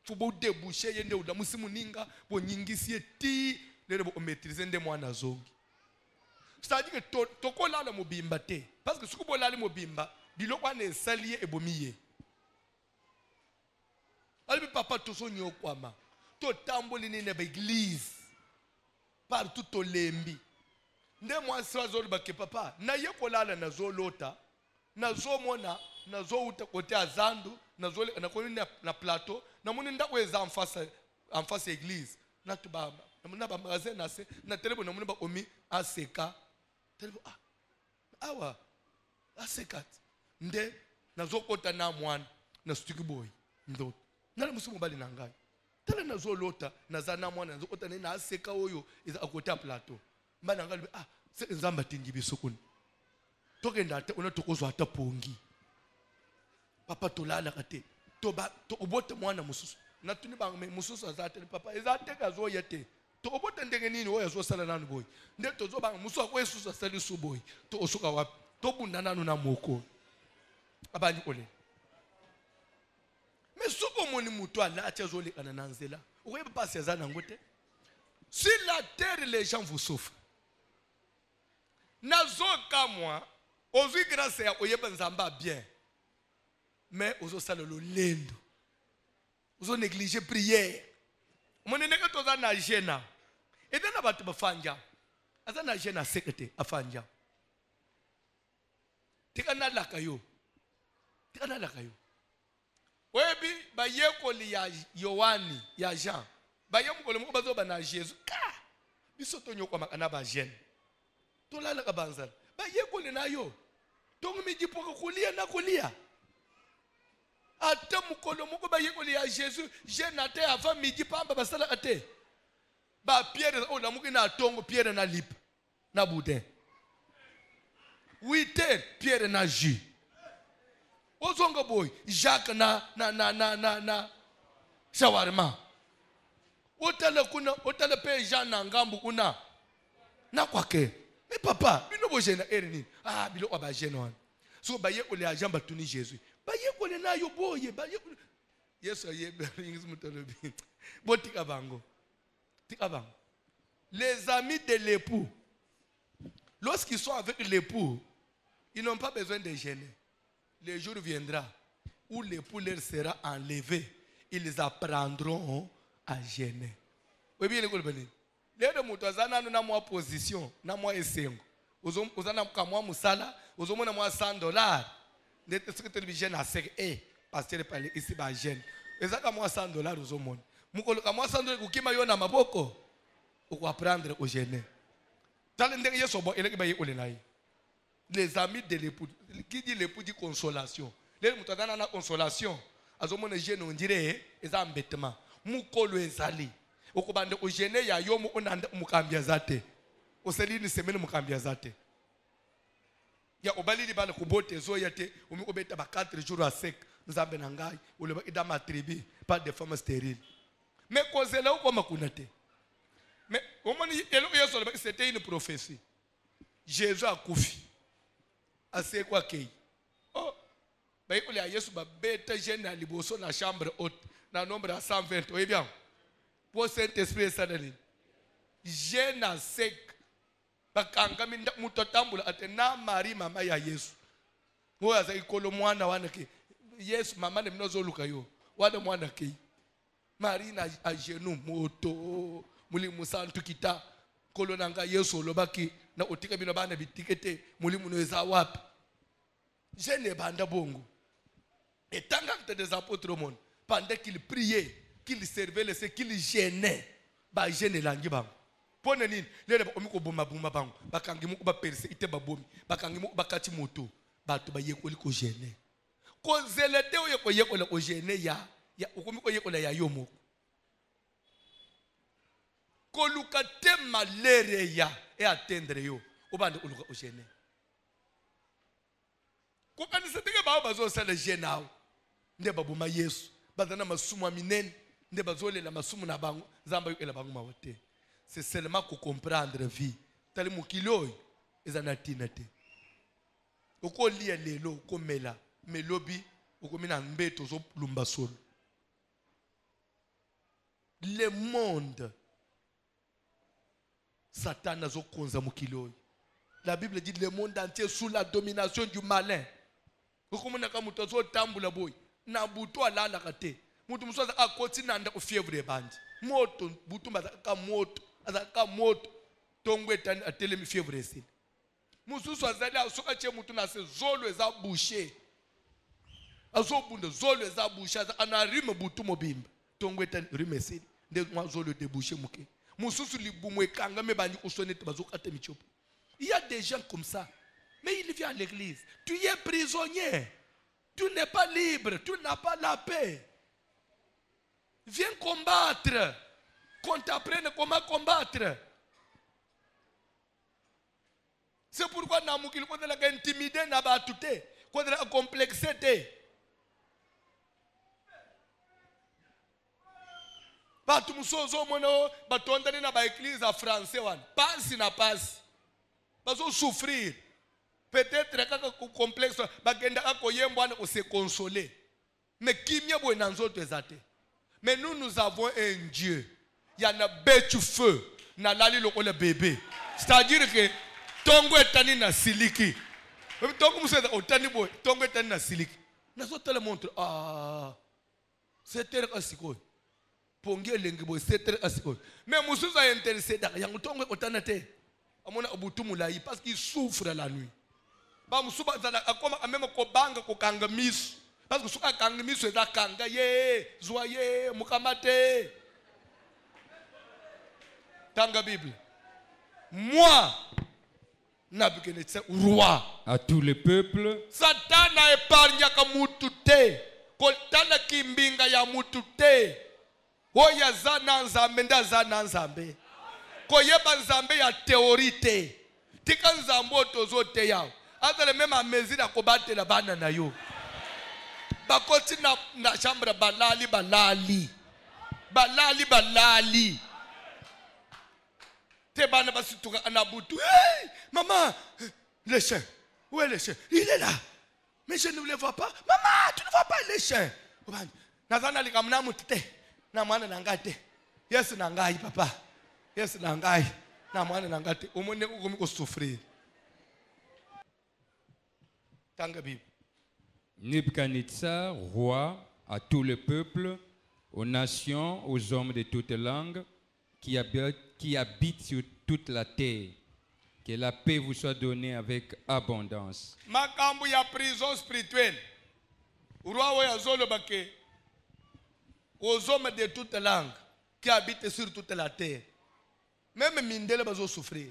faut bo déboucher yende uda musimu ninga bo nyingisie ti lele bo maîtriser nde mwana zongi. C'est-à-dire que toko la mobimba te parce que suko bo la mobimba biloko na salier e bomiye. Albi papa to so nyokwama to tamboli ni na église partout to lembi nde mwasi wazoli ba ke papa na yekolala na zolota na zomona na zo uta kote azandu na zo na koni na plateau na muni ndako eza en face église na tubaba na muna ba magasin na se na telebo na muni ba omi aseka telebo awa asekati nde nazokota na mwana na stuki boy ndoto nala musimu bali na ngai tala nazolota nazana mwana nazokota na aseka oyo iza akota plateau mbana ngali se nzamba tingi bisukuni tokenda ate ona tokozwa ata pongi papa tolala kate toba to obota mwana mususu natuni ba mususu azate papa ezate kazo yete to obota ndenge nini oyo azosala nanu boy nde tozo ba mususu akwesusu asali su boy to osuka wapi to bunda nanu na moko abani ole mais soko moni mutu ala achezo le kana nanzela okoyeba pasi azana ngote si la terre les gens vous souffrent nazoka moi ozwi grâce ya oyeba nzamba bien mais ozo sala lo lendo ozo négliger prière monene ka toza na jena etana batu bafanja azana jena sekete afanja tikana lakayo webi bayekoli ya Yohani ya Jean bayemukole mo bazo bana Jésus ka bisoto nyoko makana ba jeune tolala ka banzala bayekoli nayo tongo mijipoka kulia na kulia ate mukolo moko bayekoli ya Jésus jeune ate avant midi pamba basala ate ba Pierre o na muki na tongo Pierre na lip na boudin 8h Pierre na jus ozonga boy Jacques na shawarma otala pe Jean na ngambu kuna na kwake mais papa bino bojena erini bilo aba jeune so bayekoli ya Jean batuni Jésus bayekoli na yo boye bayekoli Yesu yebe ringiz mutolobi botika bango tika bango les amis de l'époux lorsqu'ils sont avec l'époux ils n'ont pas besoin de gêner. Le jour viendra où l'époux leur sera enlevé, ils apprendront à gêner. Oui, bien, les deux moutazana nous n'avons pas position, n'a moi esengo. Ozana kamwa musala, ozomona moi $100. N'était ce que tu gênes à sec parce que parler ici ba gêne. Ezaka moi $100 ozomona. Mukolo kamwa $100 kukima yo na maboko. Oko apprendre au gêner. Tale ndenge yeso bo eleki ba yekole nayi. Les amis de l'époux. Qui dit l'époux dit consolation. Les moutadana na consolation. Azomone gêne on dirait eza embêtement. Mukolo ezali. Okobande o gêne ya yo mu onanda mukambia zate. Oseli ni semene mukambia zate. Ya obali libala kubote zo yate umikobeta ba 4 jours à sec. Nzambe na ngai oleba idama tribu pas de femmes stériles. Mais kozela uko makunate. Mais omoni elo yeso c'était une prophétie. Jésus a koufi. Assez quoi kei. Oh, bah il y a Yesu ba bête jeune à liboso na chambre haute, na nombre à 120. Oui bien. Pour cet esprit sanali. Jeune à sec. Bakanga minda mutotambula atena Marie mama ya Yesu. Moya za ikolo mwana wana ke. Yesu mama ne mnozo lukayo. Wana mwana kei. Marie na a genou moto. Muli musantu kita. Kolonanga Yesu lobaki na otika bino bana bitikete mulimu no eza wapi je ne banda bongo et tant que des apôtres au monde pendant qu'ils priaient qu'ils servaient les qu'ils gênaient ba gêner langi bango pona nini lele ba omiko boma bango bakangi muko ba perse ite babomi bakangi muko bakati moto bato ba yekoli ko gêner ko zelete o yekola ko gêner ya okomiko yekola ya yomo koluka te malere ya et atteindre yo obande oluka o gêner ko kanisa teke ba bazo sala gênao nde babuma Yesu bazana masumu minene nde bazolela masumu na bango zamba yo ela bango mawote c'est seulement ko comprendre vie tali mukilo ezana tinate oko lia lelo ko mela melobi oko mina mbeto zo lumba solo le monde Satan a zokonza mukilo. La Bible dit le monde entier sous la domination du malin. Okomona ka muto zo tambula boy. Na buto alala kate. Mutu musoza akoti nanda ko fievre bandi. Moto butu mazaka moto, azaka moto. Tongwe tani atele mi fievre sin. Mususu azali asoka che mutu na se zolo eza boucher. Azobunda zolo eza boucher ana rime butu mobimba. Tongwe tani rime sin. Nde mwa zolo de boucher muke. Il y a des gens comme ça. Mais il vient à l'église. Tu es prisonnier. Tu n'es pas libre. Tu n'as pas la paix. Viens combattre. Qu'on t'apprenne comment combattre. C'est pourquoi nous avons intimidé, nous avons complexé. Batu musozo mono batondani na ba église à français wan passe na passe bazo souffrir peut-être kaka ku complexe bagenda akoyembo ana ko se consoler mais kimia bo na nzoto ezate mais nous avons un Dieu il y en a betu feu na lali lokole bébé c'est-à-dire que tongo etani na siliki tongo museza otani boy tongo etani na siliki nazo te le montre c'était asiko pongi lengi boy c'était asiko mais musuza intéressé da yango tongo otana te amona obutu mulai parce qu'il souffre la nuit ba musuba zana akoma amema ko banga ko kanga misu parce que suka kanga misu eza kanga ye joyeux mukamate tanga Bible moi Nabucodonosor roi à tout le peuple. Satana épargne ka mutu te koltana kimbinga ya mutu te oya zana nzambe nda zana nzambe koyeba nzambe ya théorie tika nzambo tozo te yao azale même à mesure ko batela bana na yo bakoti na chambre balali te bana basituka anabutu hey maman le chien où est le chien il est là mais je ne le vois pas maman tu ne vois pas le chien nazana likamna mutite na mwana nangate yes nangai papa yes nangai na mwana nangate umone ukomi ko souffrir tanga Bible. Nebuchadnezzar, roi, à tout le peuple, aux nations, aux hommes de toutes langues, qui habitent sur toute la terre. Que la paix vous soit donnée avec abondance. Makambu ya prison spirituelle. Roi ya zolo bake. Aux hommes de toutes langues qui habitent sur toute la terre. Même mindele bazo souffrir.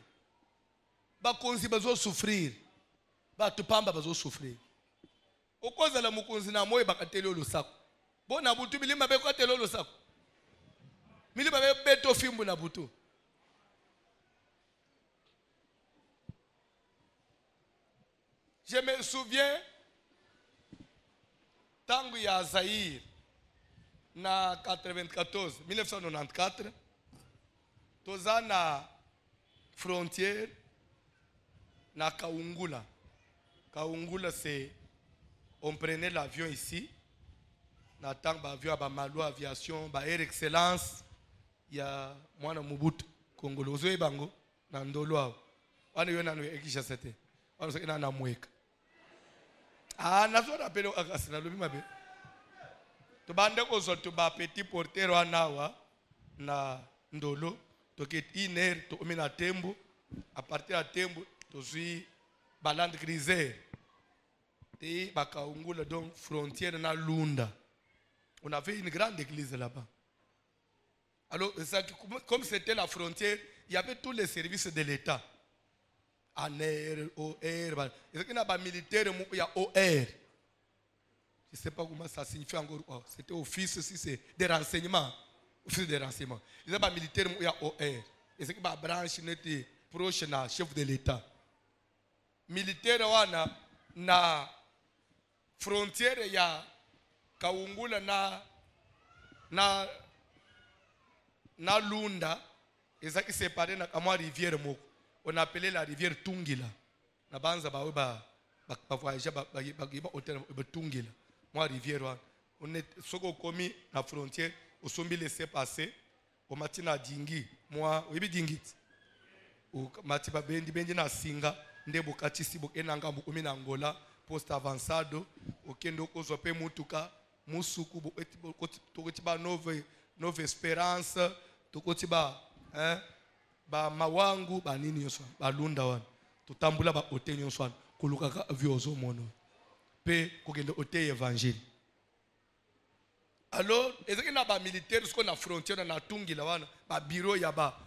Bakonzi bazo souffrir. Batupamba bazo souffrir. Okoza la mukonzi na moyo bakatelo lusako. Bona butu bilima be kwatelo lusako. Milima be beto fimbu na butu. Je me souviens tangu ya Zaïre na 1994 toza na frontière na Kaungula. Kaungula c'est on prenait l'avion ici. Na tangu ba avion ba Malo aviation ba Air Excellence ya mwana Mobutu Kongolo zo bango na ndolo awo. Wana yo na no ekisha sete. Wana so ina na mweka. Nazo rapelo akasina lobi mabe. To bande ko zo to ba petit porteur wana na ndolo to ket iner to omina tembo à partir de tembo to zui balande griser. Te bakaungula donc frontière na Lunda. On avait une grande église là-bas. Alors, comme c'était la frontière, il y avait tous les services de l'État. ANR, OR, il y a des militaires, il y a OR. Je ne sais pas comment ça signifie encore. C'était office, si c'est des renseignements. Office des renseignements. Il y a des militaires, il y a OR. Il y a des branches proches du chef de l'État. Militaire, na frontière, il y a Kaungula na Lunda, et ça qui séparé na kamwa rivière moko. On appelait la rivière Tungila. Na banza ba voyager ba hôtel Tungila. Moi rivière wa. On est soko komi na frontière, au sombi laisser passer. Au matina dingi, moi obi dingit. Au matiba bendi na singa, ndebo katisi bo enanga mu komi na Angola, poste avançado, au kendo ko zope mutuka. Musuku tokotiba nove espérance tokotiba ba mawangu ba nini yoswa ba Lunda wana tutambula ba hôtel yoswa kolukaka viozo mono pe kokende hôtel évangile. Alors ezeki na ba militaire sko na frontière na Tungila wana ba bureau ya ba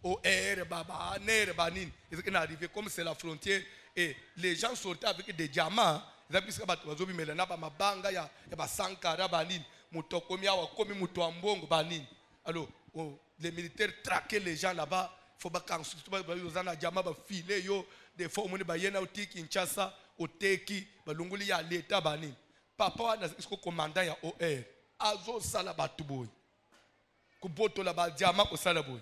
OR ba ANR ba nini ezeki na arrivé comme c'est la frontière Et les gens sortaient avec des diamants. Ils avaient dit que mabanga ya sankara banin, mutokomi awa komi mutoambongo banin. Alors les militaires traquaient les gens là-bas. Faut pas quand ils ont diamant ba filer yo des fois on ba yena uti Kinshasa oteki balunguli ya l'état banin. Papa wana isko commandant ya OR. Azo sala batuboy. Ku boto la ba diamant ko sala boy.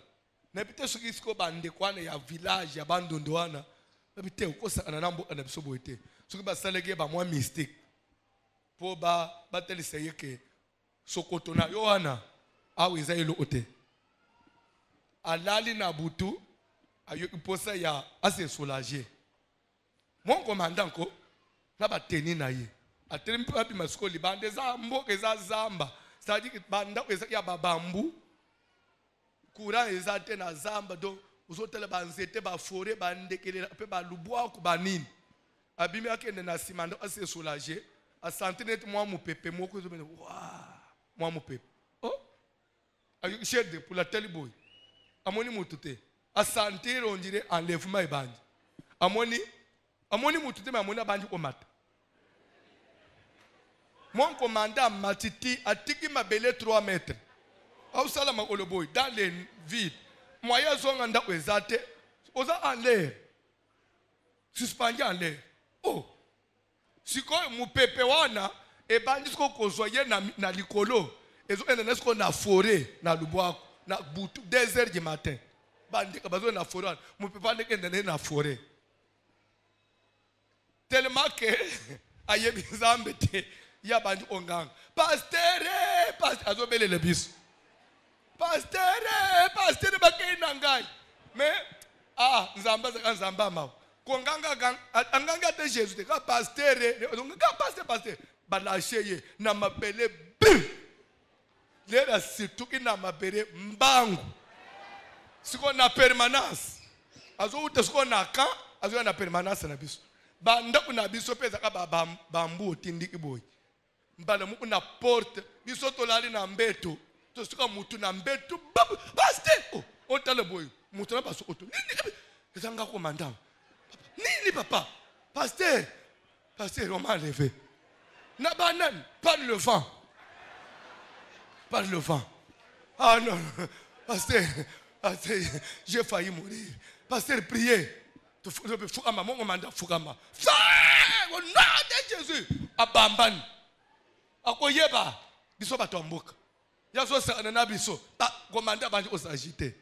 Na pite soki isko bande kwane ya village ya bandondo wana. Na pite ukosa ananambo anabiso boyete. Soki ba salege ba moi mystique. Po ba bateli seyeke sokoto na yo wana awu izayelo ote. Alali na butu ayo iposa ya assez soulagé. Mon commandant ko na ba teni na ye. Ateli papi maskoli bande za mboke za zamba. C'est-à-dire que banda ya babambu courant ezate na zamba donc uzotela banzete ba forêt bandekelela pe ba lubwa ku banini. Abimi akende na simando assez soulagé. A centimètre moi mon pépé moko zo bene wa moi mon pépé. Oh ayo chede pour la tele boy. Amoni mutute a sentir on dirait enlèvement et bandi. Amoni mutute mais amoni bandi ko mata. Mon commandant Matiti a tiki ma belé 3 mètres. Au salama oloboy dans les vides. Moyen zonganda ezate oza en l'air. Suspendu en l'air. Oh. Siko mu pepe wana e bandi sko kozwaye na likolo. Ezo ene sko na forêt na lubwako na butu 2h du matin. Bandi ka bazo na forêt. Mu pepe ande kende na forêt. Tellement que ayebi zambete ya bandi onganga. Pasteur azo bele le biso. Pasteur bakei nangai. Mais nzamba ma. Konganga anganga de Jésus de pasteur ba lâcher na mabele lera surtout ki na mabele mbangu. Siko na permanence. Azo uta siko na kan azo na permanence na biso. Banda kuna biso peza ka bambu otindiki boy. Mbala mu na porte biso tolali na mbeto. To sika mutu na mbeto pasteur otale boy. Mutu na baso oto. Ezanga commandant. Nini papa? Pasteur, on m'a levé. Na banane, pas le vent. Pas le vent. Ah non, pasteur, j'ai failli mourir. Pasteur, priez. Fukama, mon commandant, Fukama. Au nom de Jésus. Abamban. Akoyeba. Biso batomboka. Yaso sa nana biso. Commandant banji osagité.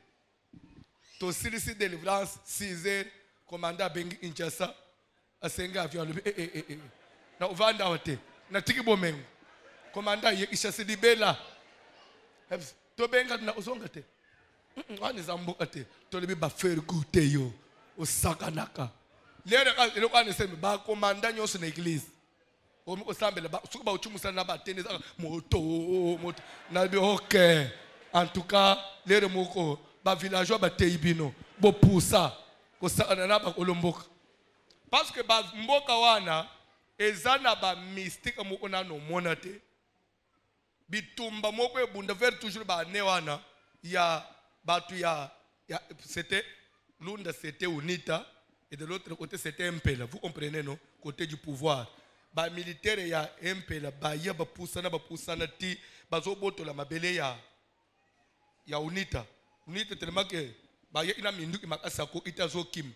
To silisi délivrance 6h. Commandant Bengi Kinshasa a senga avion le na uvanda wote na tiki bomengo commandant yekisha sidibela to benga na uzonga te wani zambuka te to lebi ba faire goûter yo osakanaka lero ka le kwani sembe ba commandant nyoso na église o mo sambela ba suku ba uchumusa na ba tennis moto na bi OK en tout cas lero moko ba villageois ba teibino bo poussa parce que ba mboka wana ezana ba mystique moko na no monate bitumba moko ebunda vers toujours ba ne wana ya batu ya c'était l'unda c'était UNITA et de l'autre côté c'était MPLA, vous comprenez non, côté du pouvoir ba militaire ya MPLA ba ya ba poussana ti bazo boto la mabele ya UNITA tellement que ba ye ina minduki makasa ko itazo kim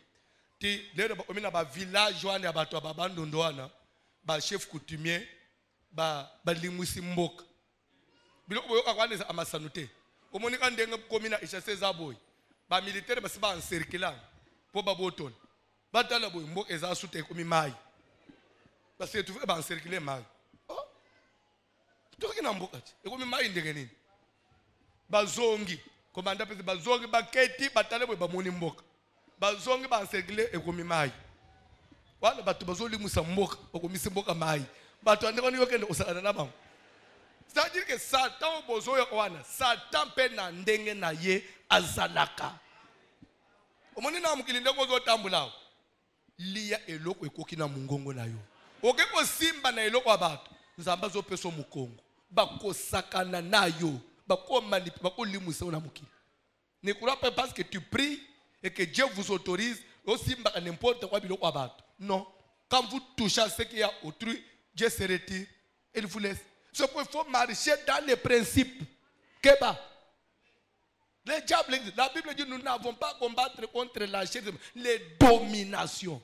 ti lero ba omina ba village wana ba to ba bandondo wana ba chef coutumier ba limwisi mboka biloko boyo akwane za amasanute omoni ka ndenga komina ishase za boy ba militaire ba siba encercler po ba boton ba tala boy mboka eza sute ko mi mai ba se tu ba encercler mai oh to kina mboka e ko mi mai ndenge nini bazongi commandant pese bazongi baketi batale boy ba moni mboka bazongi ba encercler e ko mi mai wala batu bazoli musa mboka okomisi mboka mai batu andeko ni yokende osala na bango. C'est-à-dire que Satan bozoyo wana Satan pe na ndenge na ye azalaka omoni na mukili ndeko zo tambula liya eloko ekoki na mungongo na yo oke ko simba na eloko abatu nzamba zo peso mukongo bakosakana na yo bakolimusa na mukili. Ne crois pas parce que tu pries et que Dieu vous autorise au simba n'importe quoi biloko abatu Non. Quand vous touchez à ce qu'il y a autrui, Dieu se retire et il vous laisse. C'est pourquoi il faut marcher dans les principes. Keba. Les diables, la Bible dit nous n'avons pas à combattre contre la chair, les dominations.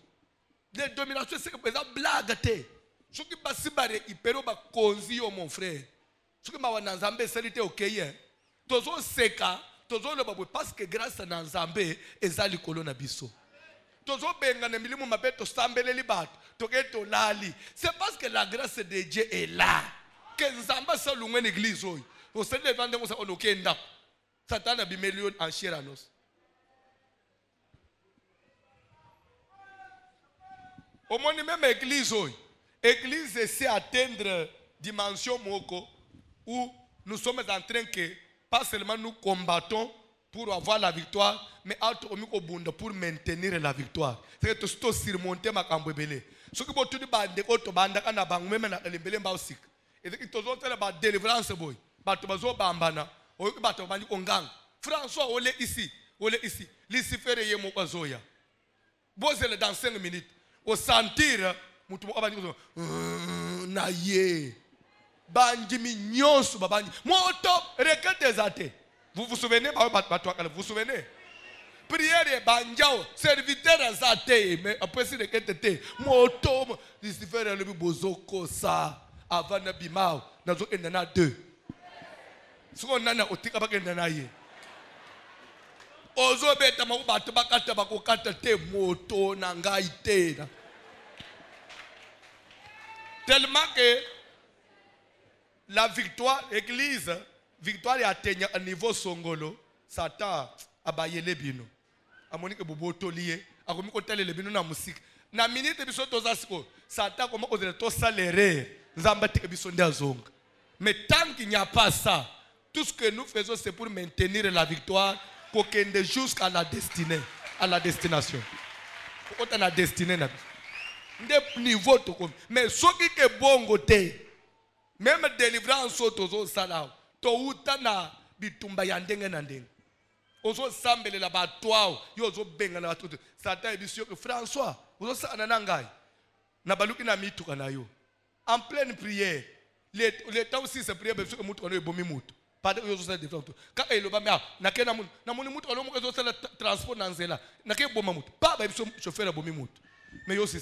Les dominations, c'est que par exemple, blague. Ce qui passe par il peut pas causer mon frère. Ce qui m'a dit Nzambe, c'est ok. Tozo seka, tozo le babou parce que grâce à Nzambe, ezali kolona biso. Tozo benga ne milimu mabeto sambele libat, togeto lali. C'est parce que la grâce de Dieu est là. Que Nzamba sa lungwe l'église oy. Au sein de vendre ça onokenda. Satan a bimelion en chiranos. Au moins même église oy. Église essaie d'atteindre dimension moko où nous sommes en train que pas seulement nous combattons pour avoir la victoire, mais pour maintenir la victoire. C'est que tout surmonter ma cambouébélé. Ce qui est tout bande auto bande kana bangu même na lembele mbawsik. Et que tout autres la délivrance boy. Bato bazo bambana. Oyo bato bandi kongang. François ole ici. Lucifer yemo kwazoya. Bozele dans 5 minutes. Au sentir mutu abandi ko na ye. Banji mignonso babandi. Moto requête zate. Vous vous souvenez, vous vous souvenez? Prière banjao, serviteur zate, mais après c'est requête moto Lucifer le bozoko ça avant na bimao nazo endana 2. Ce qu'on a otika bakendana ye. Ozo beta ma bato bakata bakokata te moto na ngai te. Tellement que la victoire, l'église, victoire est atteinte à niveau songolo, Satan a baillé les bino. A monique bobo tolié, a commis côté les bino na musique. Na minute biso tozasko, Satan comment oser to salaire, zambate biso ndazong. Mais tant qu'il n'y a pas ça, tout ce que nous faisons c'est pour maintenir la victoire, pour qu'elle jusqu'à la destinée, à la destination. Quand on a destiné na niveau to comme, mais ce qui est bon côté. Même délivrance auto sala to uta na bitumba ya ndenge na ndenge ozo sambele la batwao yo zo benga na batutu Satan ebisio que François ozo sana na ngai na baluki na mituka na yo en pleine prière les temps aussi se prière parce que mutu ono ebomi mutu pas yo zo sala défense ka eloba me na ke na muni mutu ono mo zo sala transport na nzela na ke boma mutu pas ba biso chauffeur ebomi mutu mais yo c'est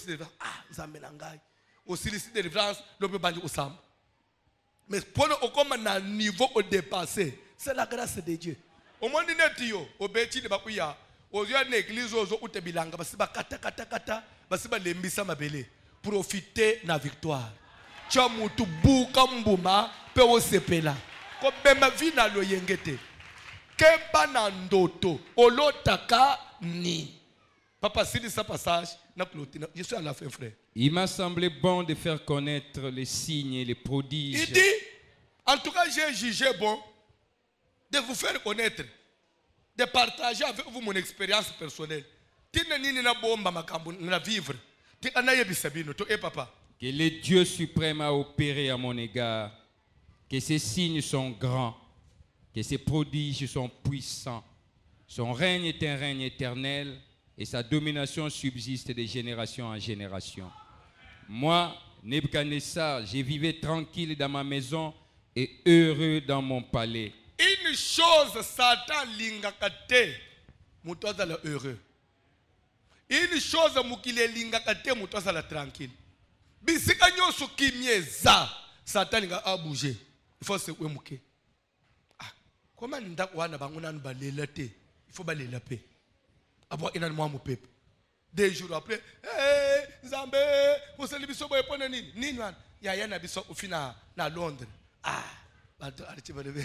nzambe na ngai aussi les délivrance lo pe bandi osamba. Mais pour un niveau au dépassé, c'est la grâce de Dieu. Au monde netio, au bêtis de Bakuya, aux yeux de l'église, aux autres de Bilanga, basiba kata, basiba lembisa mabele, profiter de la victoire. Chamutu bukambuma, pe o sepela. Comme ma vie na lo yengete. Kemba nandoto, olotaka ni. Papa, si ce passage, je suis à la fin, frère. Il m'a semblé bon de faire connaître les signes et les prodiges. Il dit, en tout cas, j'ai jugé bon de vous faire connaître, de partager avec vous mon expérience personnelle. Que le Dieu suprême a opéré à mon égard, que ses signes sont grands, que ses prodiges sont puissants. Son règne est un règne éternel et sa domination subsiste de génération en génération. Moi, Nebuchadnezzar, je vivais tranquille dans ma maison et heureux dans mon palais. Une chose, Satan lingakate, mutazala heureux. Une chose, mukile lingakate, mutazala tranquille. Bisika nyoso kimyeza, Satan linga a bougé. Il faut se ouemouke. Ah, comment ndakwana banguna balela te? Il faut baler la paix. Avoir une moi mon peuple. 2 jours après, Zambé, vous savez biso boy pona nini? Nini wan? Ya yana biso ofina na Londres. Ah, bato archi balebe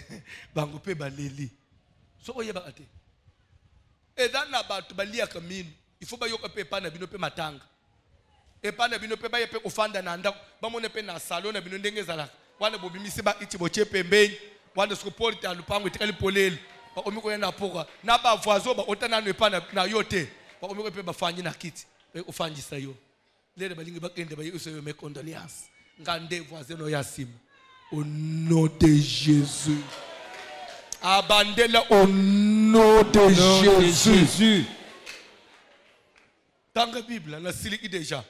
bango pe baleli. So oyeba ate. Et dans la bato balia kamine, il faut ba yoka pe pa na bino pe matanga. Et pa na bino pe ba yepe ofanda na ndako, ba mone pe na salon na bino ndenge zala. Wana bobimisi ba iti boche pembeni, wana skoporte alupango itikali poleli. Ba omiko yana poka. Na ba voisin ba otana no pa na yote. Ba omiko pe ba fanyi na kiti. Ofanji sayo. Lele balingi bakende ba yuso yo mes condoléances. Ngande voisin no yasim. Au nom de Jésus. Abandela au nom de Jésus. Dans la Bible, la siliki déjà.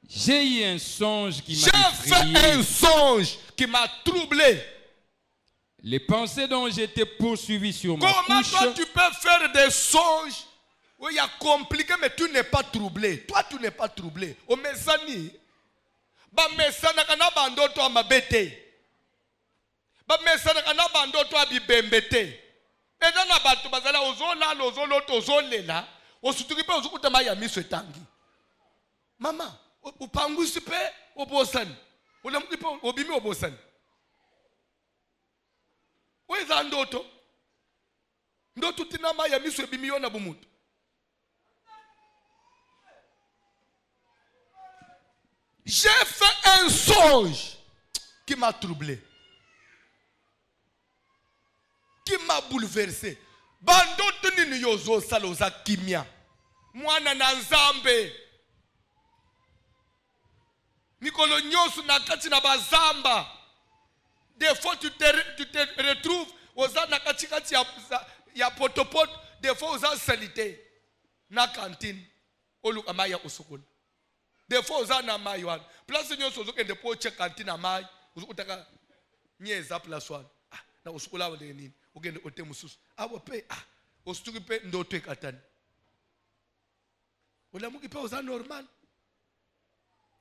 J'ai eu un songe qui J'ai m'a fait un effrayé. songe qui m'a troublé. Les pensées dont j'étais poursuivi sur ma Comment couche. toi tu peux faire des songes où il y a compliqué, mais tu n'es pas troublé. Toi, tu n'es pas troublé. Au mesani, ba mesana kana bandoto amabete. Ba mesana kana bandoto abibembete. Et dans la batu bazala ozola lozolo tozolela, osutukipe ozukutama ya miso etangi. Mama, upangusi pe obosani. Ulamukipe obimi obosani. Weza ndoto? Ndoto tinama ya miso ebimi yona bumutu. J'ai fait un songe qui m'a troublé, qui m'a bouleversé. Bandoto nini yozo saloza kimia. Mwana na nzambe. Mikolo nyosu na kati na bazamba. Des fois tu te retrouves aux na kati kati ya potopoto. Des fois aux salité na cantine. Oluka maya usukula. Des fois aux na mayo. Place nyosu ozokende po che cantine amai. Uzukutaka nyeza place one. Na usukula wale nini. Ugende ote mususu. Awo pe osutuki pe ndoto ekatani. Olamuki pe oza normal.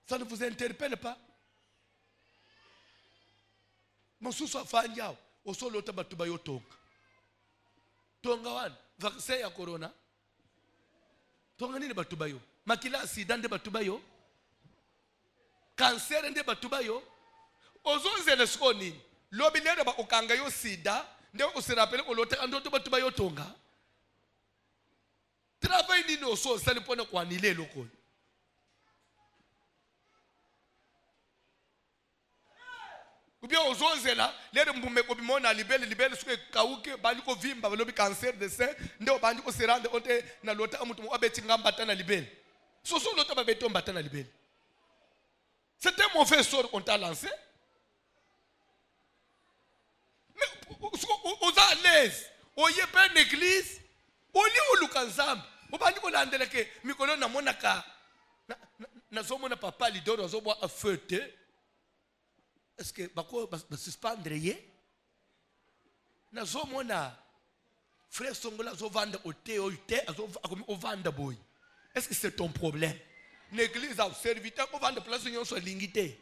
Ça ne vous interpelle pas? Mususu afanya osolo ta batuba yo tonga. Tonga wan vaccin ya corona. Tonga nini batuba yo? Makila sida nde batuba yo? Cancer nde batuba yo? Ozonzele siko nini? Lobi lere ba okanga yo sida. Nde usirapele kolota ndoto batuba yo tonga. Travail nini oso sali pone kwa nile loko. Kubia ozonzela lere mbume ko bimona libele suke kauke bandi ko vimba lobi cancer de sein nde bandi ko serande onte na lota amutu mo abeti ngamba na libele. Soso lota ba beto mbata na libele. C'était un mauvais sort qu'on t'a lancé. Oza à l'aise, oye pas une église, oli olukanzam, obandi ko landeleke mikolo na monaka na zomo na papa lidoro zobo a feuté. Est-ce que bako ba suspendre ye? Na zomo na frère Songola zo vanda ote oite azo akomi ovanda boy. Est-ce que c'est ton problème? L'église a serviteur ko vanda place nyon so lingité.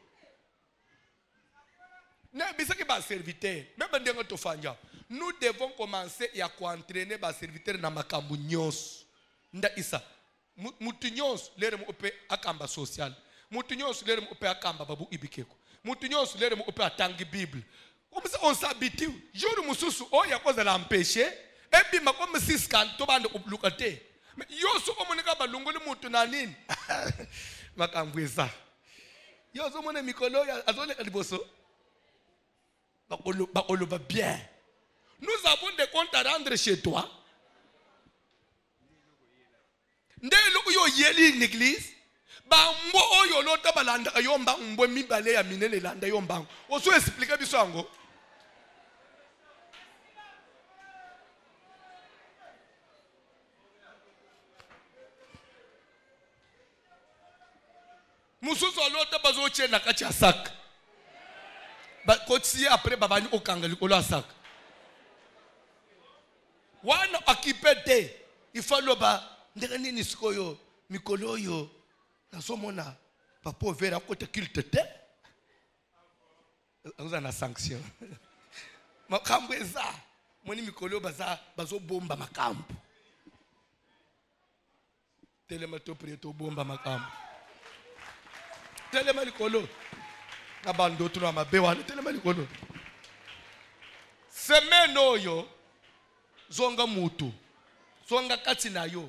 Nous devons commencer à entraîner les serviteurs dans makambu nyos. Nda isa. Mutu nyos lere mu ope akamba social. Mutu nyos lere mu ope akamba babu ibikeko. Mutu nyos lere mu ope atangi Bible. Comme ça on s'habitue. Jour mususu o ya koza la empêcher. Et puis makom siskan to bande oblukate. Mais yoso omonika balungoli mutu na nini? Makambu eza. Yoso mone mikolo ya azole kaliboso. Va bien. Nous avons des comptes à rendre chez toi. Ndelo uyo yeli l'église. Ba mbo oyo lota balanda yomba mbo mibale ya minene landa yomba. Oso expliquer biso ango. Mususu lota bazo che na kacha sak. Kotsi après babani okanga likolo asak. Wana akipete ifalo ba ndenge nini sikoyo mikolo yo nasomona papa vera kote culte te. Oza na sanction. Makambo eza moni mikolo bazo bomba makambo. Telema to preto bomba makambo. Telema likolo. Abando tu na mabewa telema likolo. Semaine oyo zonga mutu. Zonga kati na yo.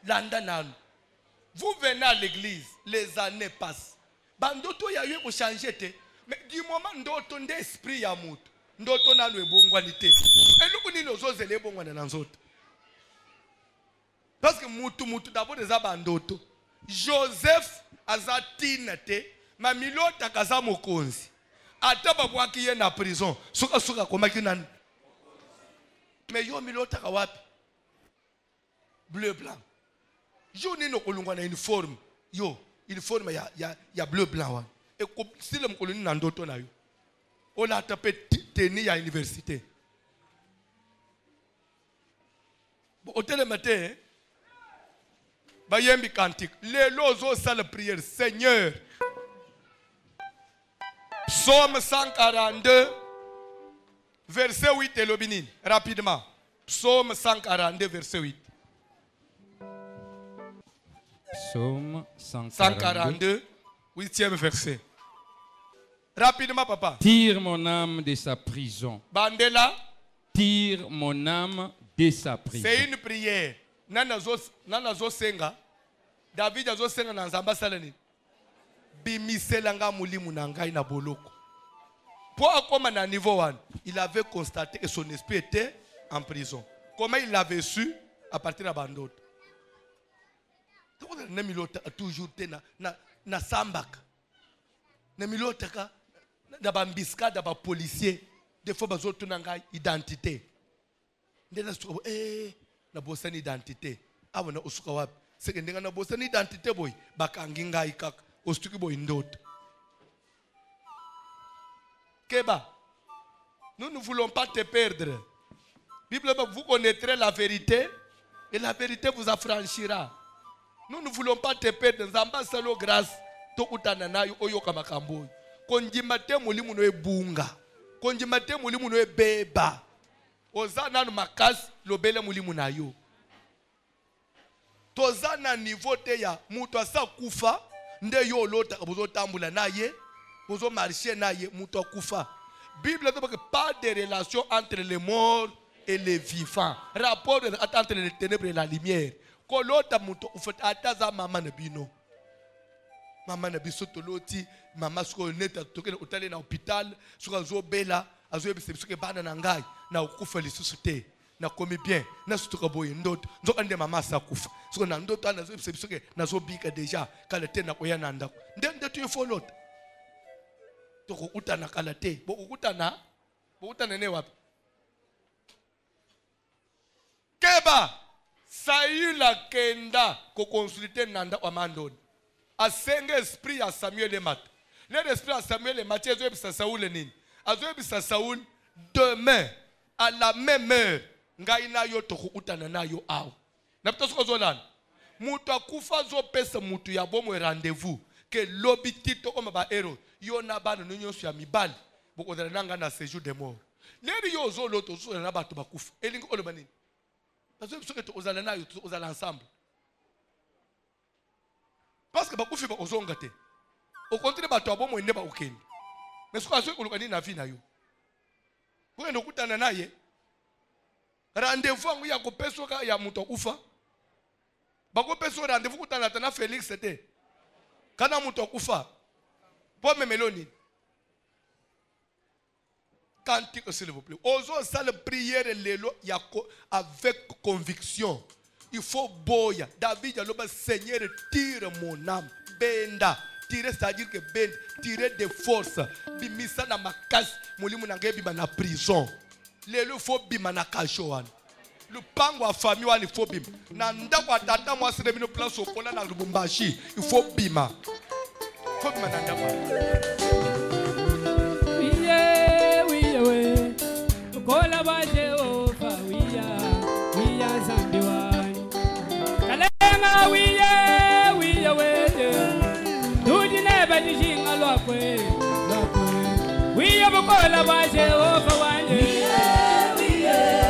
Landa nanu. Vous venez à l'église, les années passent. Bandoto ya yo ko changer te. Mais du moment ndoto nde esprit ya mutu. Ndoto nanu ebongwani te. Eluku nini ozozele ebongwana na nzoto. Parce que mutu d'abord des abandoto. Joseph azatina te. Mamilota kaza mokonzi. Ata babwaki ye na prison. Suka komaki nani. Mais yo milota kawapi. Bleu blanc. Jo nino kolungwa na uniforme. Yo uniforme il y a bleu blanc. Et si le colonie n'a d'autre na yo, on a tapé tenir à l'université. Bon, au tel matin, bayembi cantique. Les lozo salle prière, Seigneur. Psaume 142, verset 8 et l'obinin. Rapidement. Psaume 142, verset 8. Psaume 142, 8e verset. Rapidement, papa. Tire mon âme de sa prison. Bandela. Tire mon âme de sa prison. C'est une prière. Nanazo senga. David azo senga na nzamba salani. Bimiselanga mulimu na ngai na boloko. Pour akoma na niveau 1, il avait constaté que son esprit était en prison. Comment il l'avait su? À partir de Bandot. Toujours na sambaka. Na milota ka na bambiska da ba policier. Des fois bazoto na ngai identité. Ndena suka na bosani identité. Awana usuka wapi? C'est que ndenga na bosani identité boy bakangi ngai kaka. Ostuki boy ndota. Keba, nous ne voulons pas te perdre. Bible, vous connaîtrez la vérité et la vérité vous affranchira. Nous ne voulons pas te perdre. Nzamba salo grâce. Tokutana nayo oyoka makambo. Konjimate mulimu no ebunga. Konjimate mulimu no ebeba. Ozana no makasi lobele mulimu nayo. Tozana niveau te ya mutu asa kufa nde yo lota bozo tambula naye. Bozo marcher naye mutu akufa. Bible dit que pas de relation entre les morts et les vivants. Rapport entre les ténèbres et la lumière. Kolota mutu ufet ataza mama na bino. Mama na biso toloti mama sko neta tokene otale na hôpital soka zo bela azo yebise biso ke bana na ngai na ukufa lisusu te na komi bien na sutuka boye ndoto nzoka nde mama sa kufa soka na ndoto ana zo yebise biso ke na zo bika deja kala te na koya na ndako nde tu folota toko utana kala te bo utana ne wapi keba Saïla kenda ko consulter nanda wa mandoni asenge esprit ya Samuel emat. L'esprit à Samuel emat azo ebisa Saoul nini? Azo ebisa Saoul demain à la même heure ngai na yo toko utana na yo aw. Na pita soko zolana. Mutu akufa zo pesa mutu ya bomo rendez-vous que lobiti to oma ba hero yo na bana no nyoso ya mibali boko dala nanga na séjour de mort. Leri yo zo loto zo na bato bakufa. Elingo oloba nini? Azo ebisa ke to ozala na yo to ozala ensemble. Parce que bakufi ba ozonga te. Au contraire bato abomo ende ba ukende. Mais soka so kolukani na vie na yo. Ko endo kutana naye. Rendez-vous angu ya kopeso ka ya muto ufa. Bako peso rendez-vous kutana tana Félix c'était. Kana muto ufa. Po memeloni. Cantique s'il vous plaît. Ozo sale prière lelo yako avec conviction. Il faut boya. David a dit Seigneur, tire mon âme. Benda. Tirer, c'est-à-dire que benda. Tirer des forces. Bimisa na makas. Molimu nange bima na prison. Lelo faut bima na kajoan. Le pango à famille il faut bima. Nanda kwa tata moi c'est de place au kola na Lubumbashi. Il faut bima. Il faut bima nanda kwa. Oui. Kola ba Jehova wiya zambiwa. We have a call about Jehovah one year.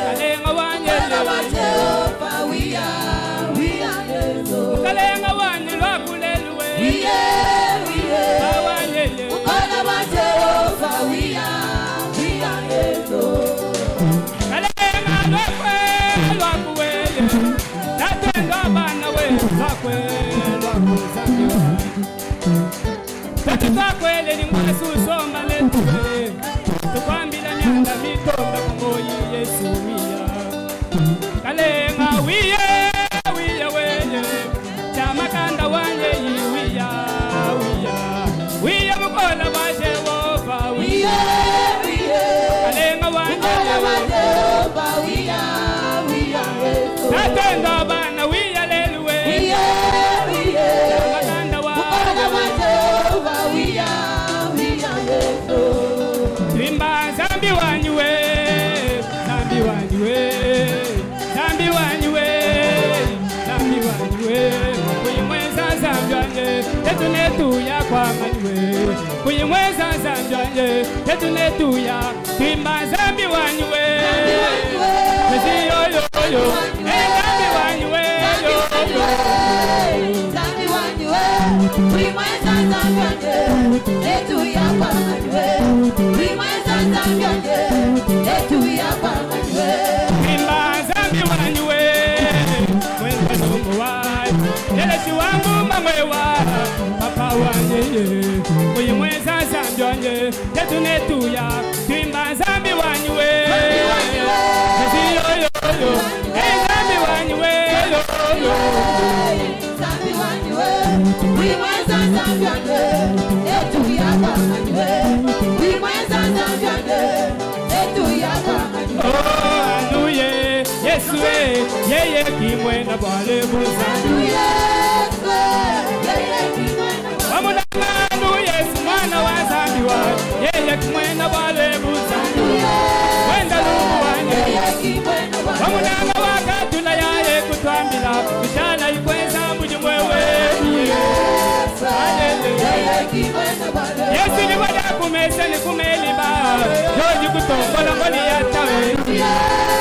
Kalenga one year. Kalenga one year. We Takwele ni mwesu somba letuwe tukwambila nyanda mitomba kumoyi Yesu wiya Kalenga wiye weye Chamakanda wanye wiya Wiya mukola wa Jehova wiye Kalenga wanye Jehova wiya Tatenda bana wiya leluwe Chamakanda wanye tetunetuya kwa manywe kuyimweza zanjanye tetunetuya timba zambi wanywe yo zambi wanywe zambi wanywe kuyimweza zanjanye tetuya kwa manywe kuyimweza zanjanye tetuya kwa manywe timba zambi wanywe mwenza numuwai Yesu wangu mamewa papa wanye kuyimweza zanjanye tetunetuya timba zambi wanywe yo zambi wanywe zambi wanywe kuyimweza zanjanye tetuya kwa manywe kuyimweza zanjanye tetuya kwa manywe oh anuye Yesu yeye kimwena bwale buza Wamuna manu Yesu mwana wa zambiwa yeye kimwena bwale buza Wenda lungu wanye Wamuna mawaka tula yaye kutwambila Mishana ikweza mujumwewe Yesu ni wada kumese ni kumeliba Yoji kutombola ngoli yatawe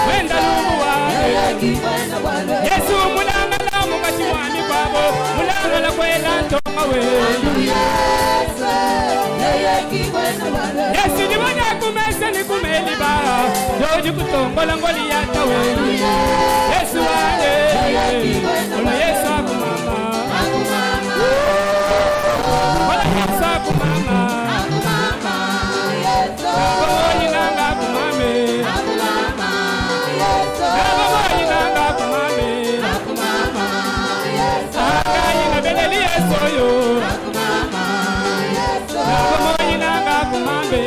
Wenda lungu wanye Yesu mulangala mukati wami kwabo mulangala kwela ntonga we Yesu ni wada kumese ni kumeliba Yoji kutombola ngoli yatawe Yesu wanye Ola Yesu akumama Ola Yesu akumama Nabonyi nanga akumame Nabonyi nanga akumame Akayi nabeleli Yesu yo Nabonyi nanga akumame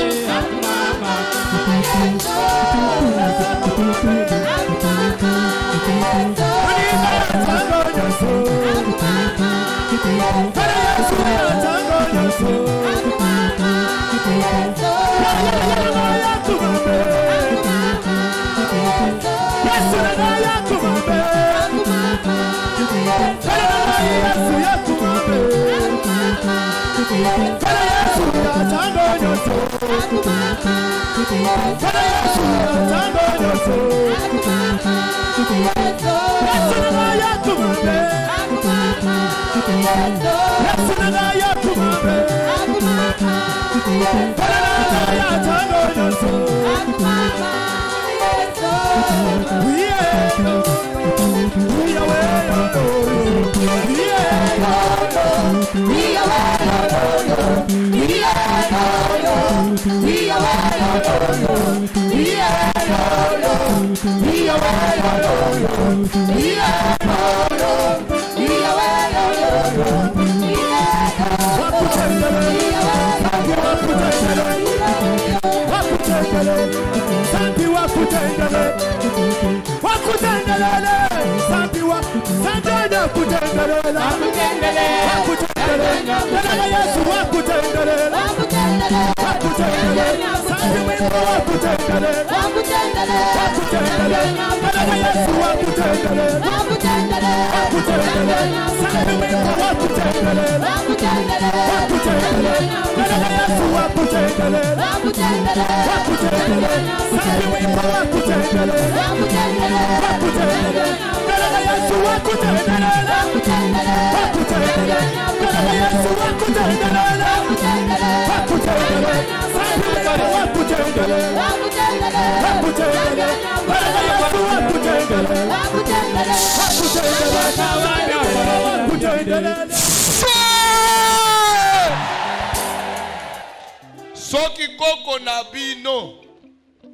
Soki koko na bino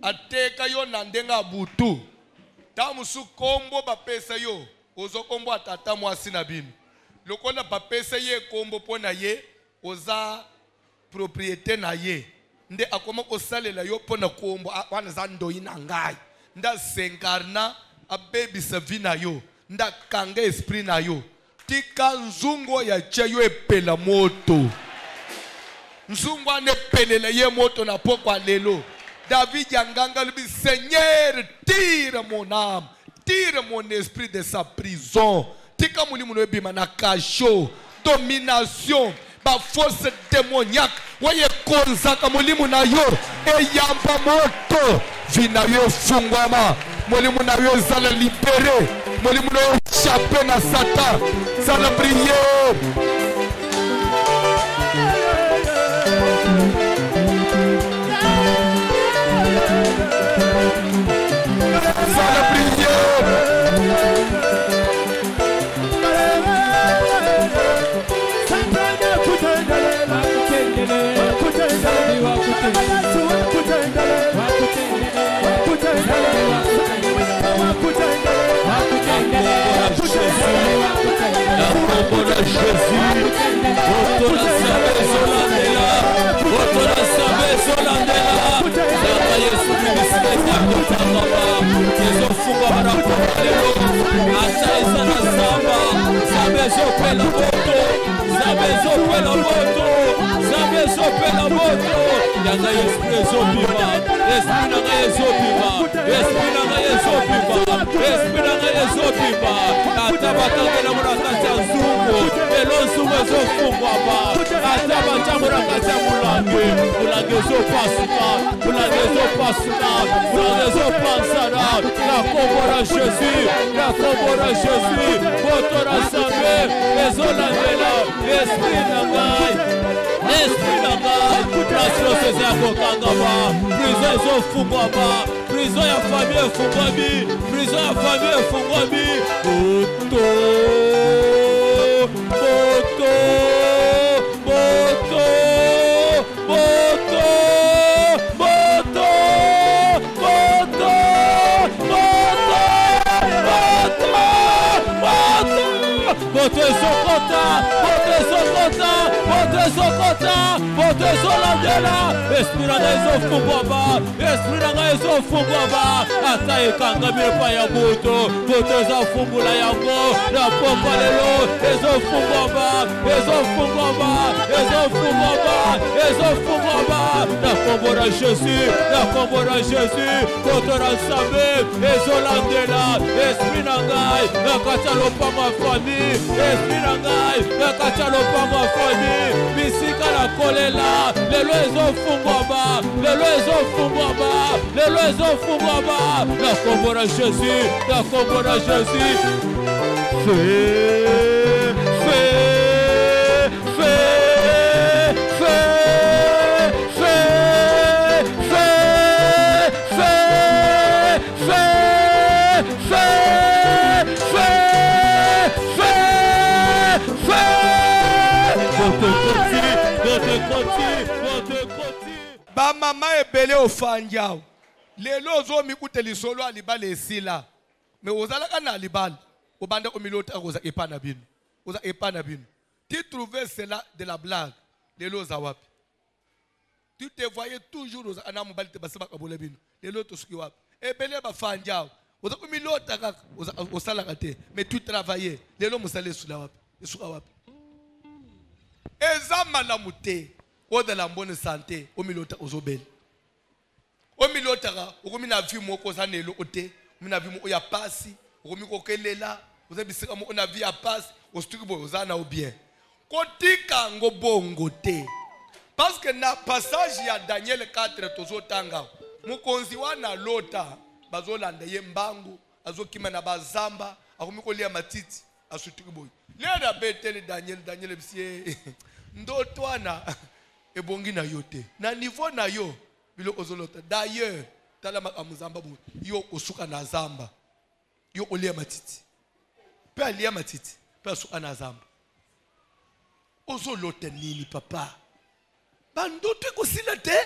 ateka yo na ndenga butu tamusu kombo bapesa yo ozo kombo atata mwasi na bino lokola bapesa ye kombo pona ye oza propriété na ye nde akoma kosalela yo pona kombo wana za ndoyi na ngai nda senkarna abebisa vi na yo nda kanga esprit na yo tika nzungo ya cheyo epela moto nzungu anepelela ye moto na pokwa lelo David yanganga lui Seigneur tire mon âme tire mon esprit de sa prison tika mulimu no ebima na kasho domination ba force démoniaque waye konzaka mulimu na yo eyamba moto vina yo fungwama mulimu na yo zala libéré mulimu na yo échappé na Satan zala prière zala prière prison ya famille efungwami prison ya famille efungwami moto moto moto moto moto moto moto moto esokota moto esokota moto esokota moto esolandela esprit na ngai ezofungwama esprit na ngai ezofungwama ata ekangami epai ya moto moto ezafungula yango na pokwa lelo ezofungwama ezofungwama ezofungwama ezofungwama na kombo na Jésus na kombo na Jésus moto na Nzambe ezolandela esprit na ngai na kati ya lopango ya famille esprit na ngai na kati ya lopango ya famille bisika na kolela lelo ezofungwama lelo ezofungwama lelo ezofungwama na kombo na Jésus na kombo na Jésus ba mama ebele ofanjao lelo ozomi kuteli solo alibala esila me ozala kana alibala obanda omilota akoza epana bino oza epana bino tu trouvais cela de la blague lelo zawapi tu te voyais toujours oza ana mobali te basaba kabole bino lelo to suki wapi ebele ba fanjao oza omilota kaka oza osala kate mais tu travaillais lelo musale sula wapi esuka wapi ezamala mute de la bonne santé au milota ozobel au milota okomi na vie moko zanelo ote omi na vie mo ya pasi okomi kokelela ozabisika mo na vie ya pasi ostuki bo ozana au bien kotika ngo bongo te parce que na passage ya Daniel 4 tozotanga mukonzi wana lota bazolanda ye mbangu azokima na bazamba akomi kolia matiti asutuki boy lera betele Daniel bisie ndoto wana ebongi na yote na niveau na yo bilo ozolota d'ailleurs tala makamuzamba bo yo osuka na zamba yo olia matiti pe alia matiti pe osuka na zamba ozolota nini papa bandoto kosila te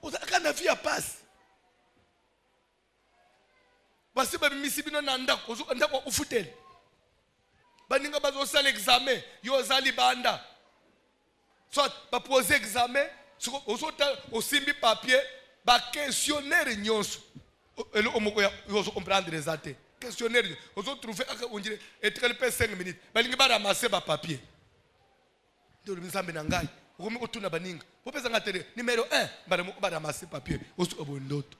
ozaka na vie passe basi ba misibino na ndako ndako ufutele baninga bazo sala examen yo zali banda soit ba poser examen osota osimbi papier ba questionnaire nyonso elo omoko ya yo comprendre les até questionnaire ozo trouver aka onjire etikali pe 5 minutes balinga ba ramasser ba papier ndolo misambe na ngai okomi otuna baninga popeza ngatere numéro 1 ba ramasser papier ozo obondoto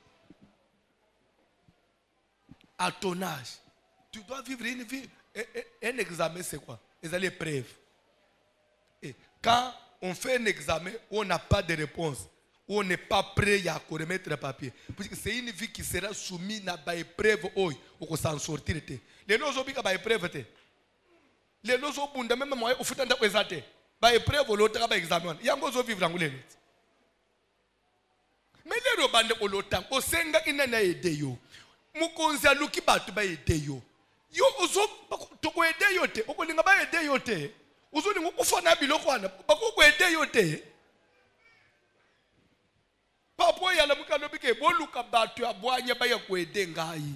à ton âge tu dois vivre une vie Un examen, c'est quoi? C'est l'épreuve. Et quand on fait un examen où on n'a pas de réponse, où on n'est pas prêt à remettre le papier, parce que c'est une vie qui sera soumise à une épreuve, où on s'en sortir. Les gens ont dit que c'est une épreuve. Les gens ont dit que même moi, on fait un examen. C'est une épreuve, l'autre a un examen. Il y a un peu de vivre dans le mais les gens ont dit que c'est un examen. Mukonzi aluki batu ba ede yo ozo to ko ede yo te okolinga ba ede yo te ozo linga kufana biloko wana bako ko ede yo te papo ya la mukalo bike boluka batu abwanya ba ya ko ede ngai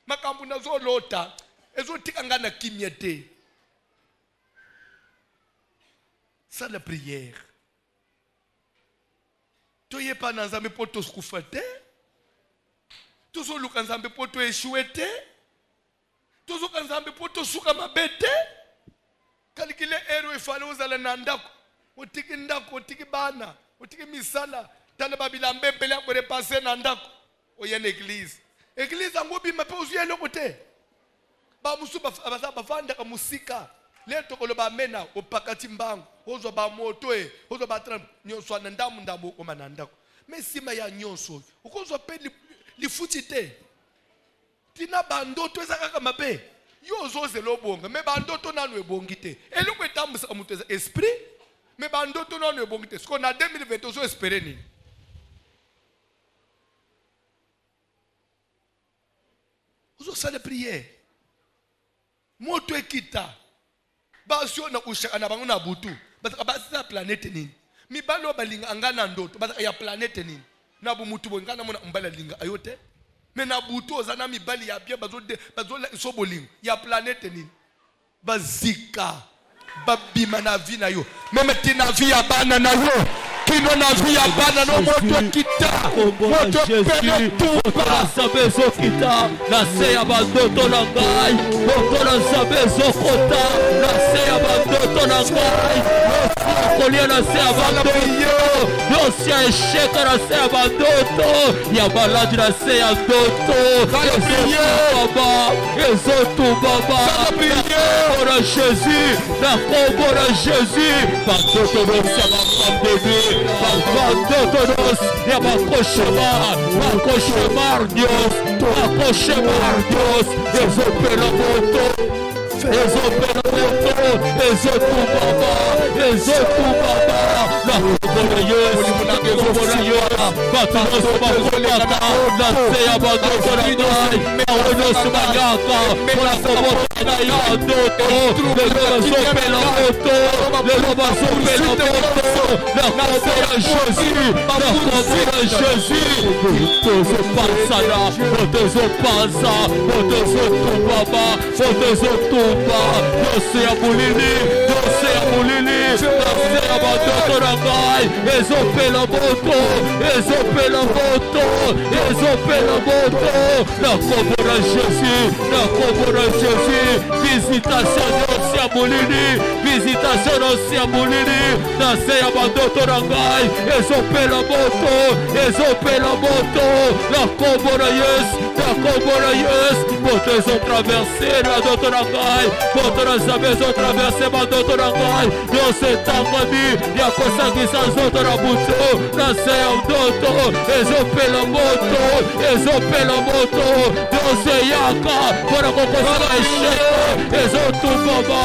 makambu nazo lota ezo tikanga na kimia te. Ça la prière toye pa na nzambe poto skufate tuzo luka nzambe poto eshuete tuzo kanzambe poto suka mabete kalikile ero ifale uzala na ndako otiki ndako otiki bana otiki misala tala babila mbembele ko repasser na ndako oyena église ngobi mape uzuyele kote ba musuba abafanda ka musika leto ko ba mena opakati mbango ozo ba moto ozo ba tram nyonso na ndamu ko manandako mesima ya nyonso ukozo pe lifutite tina bandoto ezaka mabe yo zoze lobonga me bandoto nanu ebongite eluko etambusa omuntu eza esprit me bandoto nanu ebongite siko na 2020 ozo espérer nini ozo sala prière moto ekita basio na ushaka na bango na butu basaka planète nini mibalo balinga angana ndoto basaka ya planète nini na bumutu bongana mona mbala linga ayote mais na butu ozana mibali ya bien bazola isobolinga ya planète nini bazika babima na vie na yo même tina vie ya bana na yo kino na vie ya bana no moto kita moto pele tupa sabezo kita na se ya bandoto na ngai moto na sabezo kota na se ya bandoto na ngai kolia na se ya bandoto yosi ya esheka na se ya bandoto ya maladi na se ya ndoto baba ezotu baba na Jésus na kombo na Jésus bandoto nosi ya bafam de vie bandoto nosi ya cauchemar Dios ezopela moto ezotu baba na kombo na Yesu bato nyonso bakolaka na se ya bandoto na ngai bango nyonso bayaka mpona kobota na ya ndoto lelo bazopela moto na kombo ya Jésus tozopasana tozopasa tozotumba yose ya molili na se ya bandoto na ngai ezopela moto na kombo na Jésus visitation nyonso ya molili na se ya bandoto na ngai ezopela moto na kombo na Yesu moto ezotraverse na ndoto na ngai moto na nzambe ezotraverse bandoto na ngai nyonso etangami ya kosangisa nzoto na butu na se ya ndoto ezopela moto nyonso eyaka mpona kokosala esheke ezotumbama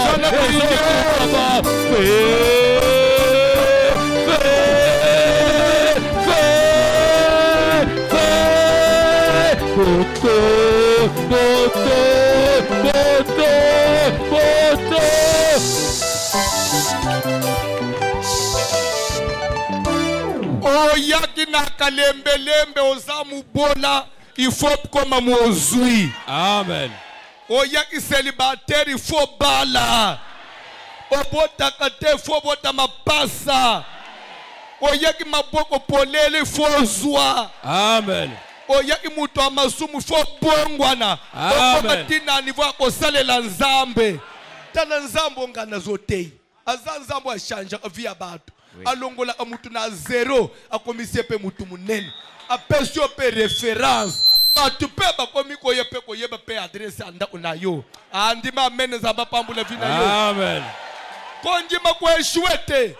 oyaki na kalembelembe oza mubola il faut koma mozwi amen oyaki célibataire il faut bala obotaka te il faut bota mapasa oyaki maboko polele il faut zwa amen oyaki mutu wa masumu il faut bongwana okoma tina niveau akosalela nzambe tala nzambe ongana zotei aza nzambe ashanja vie ya bato alongola mutu na zero akomisie pe mutu munene apesi yo pe référence tu peux pas comme ko yeba pe adresse anda unayo andima mene za bapambula vina yo Amen. konjima ko échoué.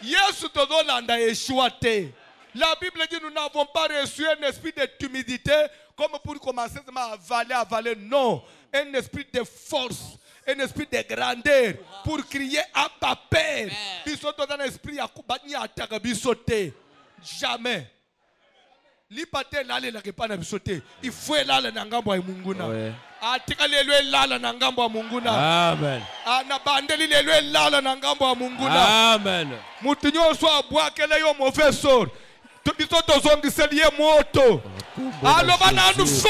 Yesu tozona anda échoué. La Bible dit nous n'avons pas reçu un esprit de timidité comme pour commencer à avaler. Non, un esprit de force, un esprit de grandeur pour crier Abba Père. Biso dans un esprit à kubani ataka bisote. Jamais. Lipate lale la kepana bisote. Il faut lale na ngambo ya Munguna. Atika lelwe lala na ngambo ya Munguna. Amen. Ana bandeli lelwe lala na ngambo ya Munguna. Amen. Mutu nyonso abwakele yo mauvais sort. Biso tozongiseli ye moto. Aloba nanu fe.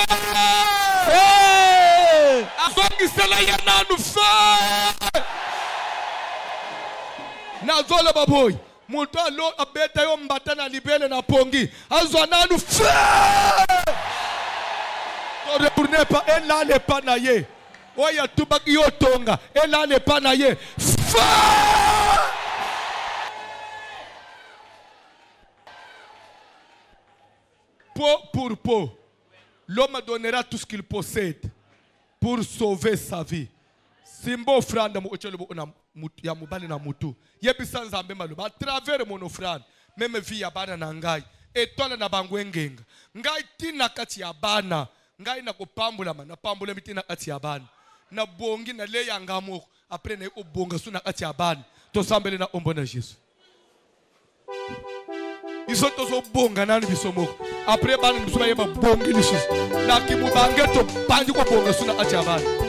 Azongisela ye nanu fe. Nazola baboy. Mutu alo abeta yo mbata na libele na pongi. Azwa nanu fe. To retourne pa elale pa na ye. Oya tubaki yo tonga. Elale pa na ye. Fe. Pour peau, l'homme donnera tout ce qu'il possède pour sauver sa vie. Simbo offrande mo ochelo ya mubali na mutu. Yebisa nzambe maloba à travers mon offrande même vie ya bana na ngai etola na bangwengenga. Ngai tina kati ya bana, ngai na kopambula mana pambula mitina kati ya bana. Na bongi na le ya ngamo après na ko bonga suna kati ya bana. To sambele na ombo na Jésus. Ils sont tous bonga nani bisomoko. Après bana bisoma yeba bongi lisus. Na kimubangeto panji ko bonga suna kati ya bana.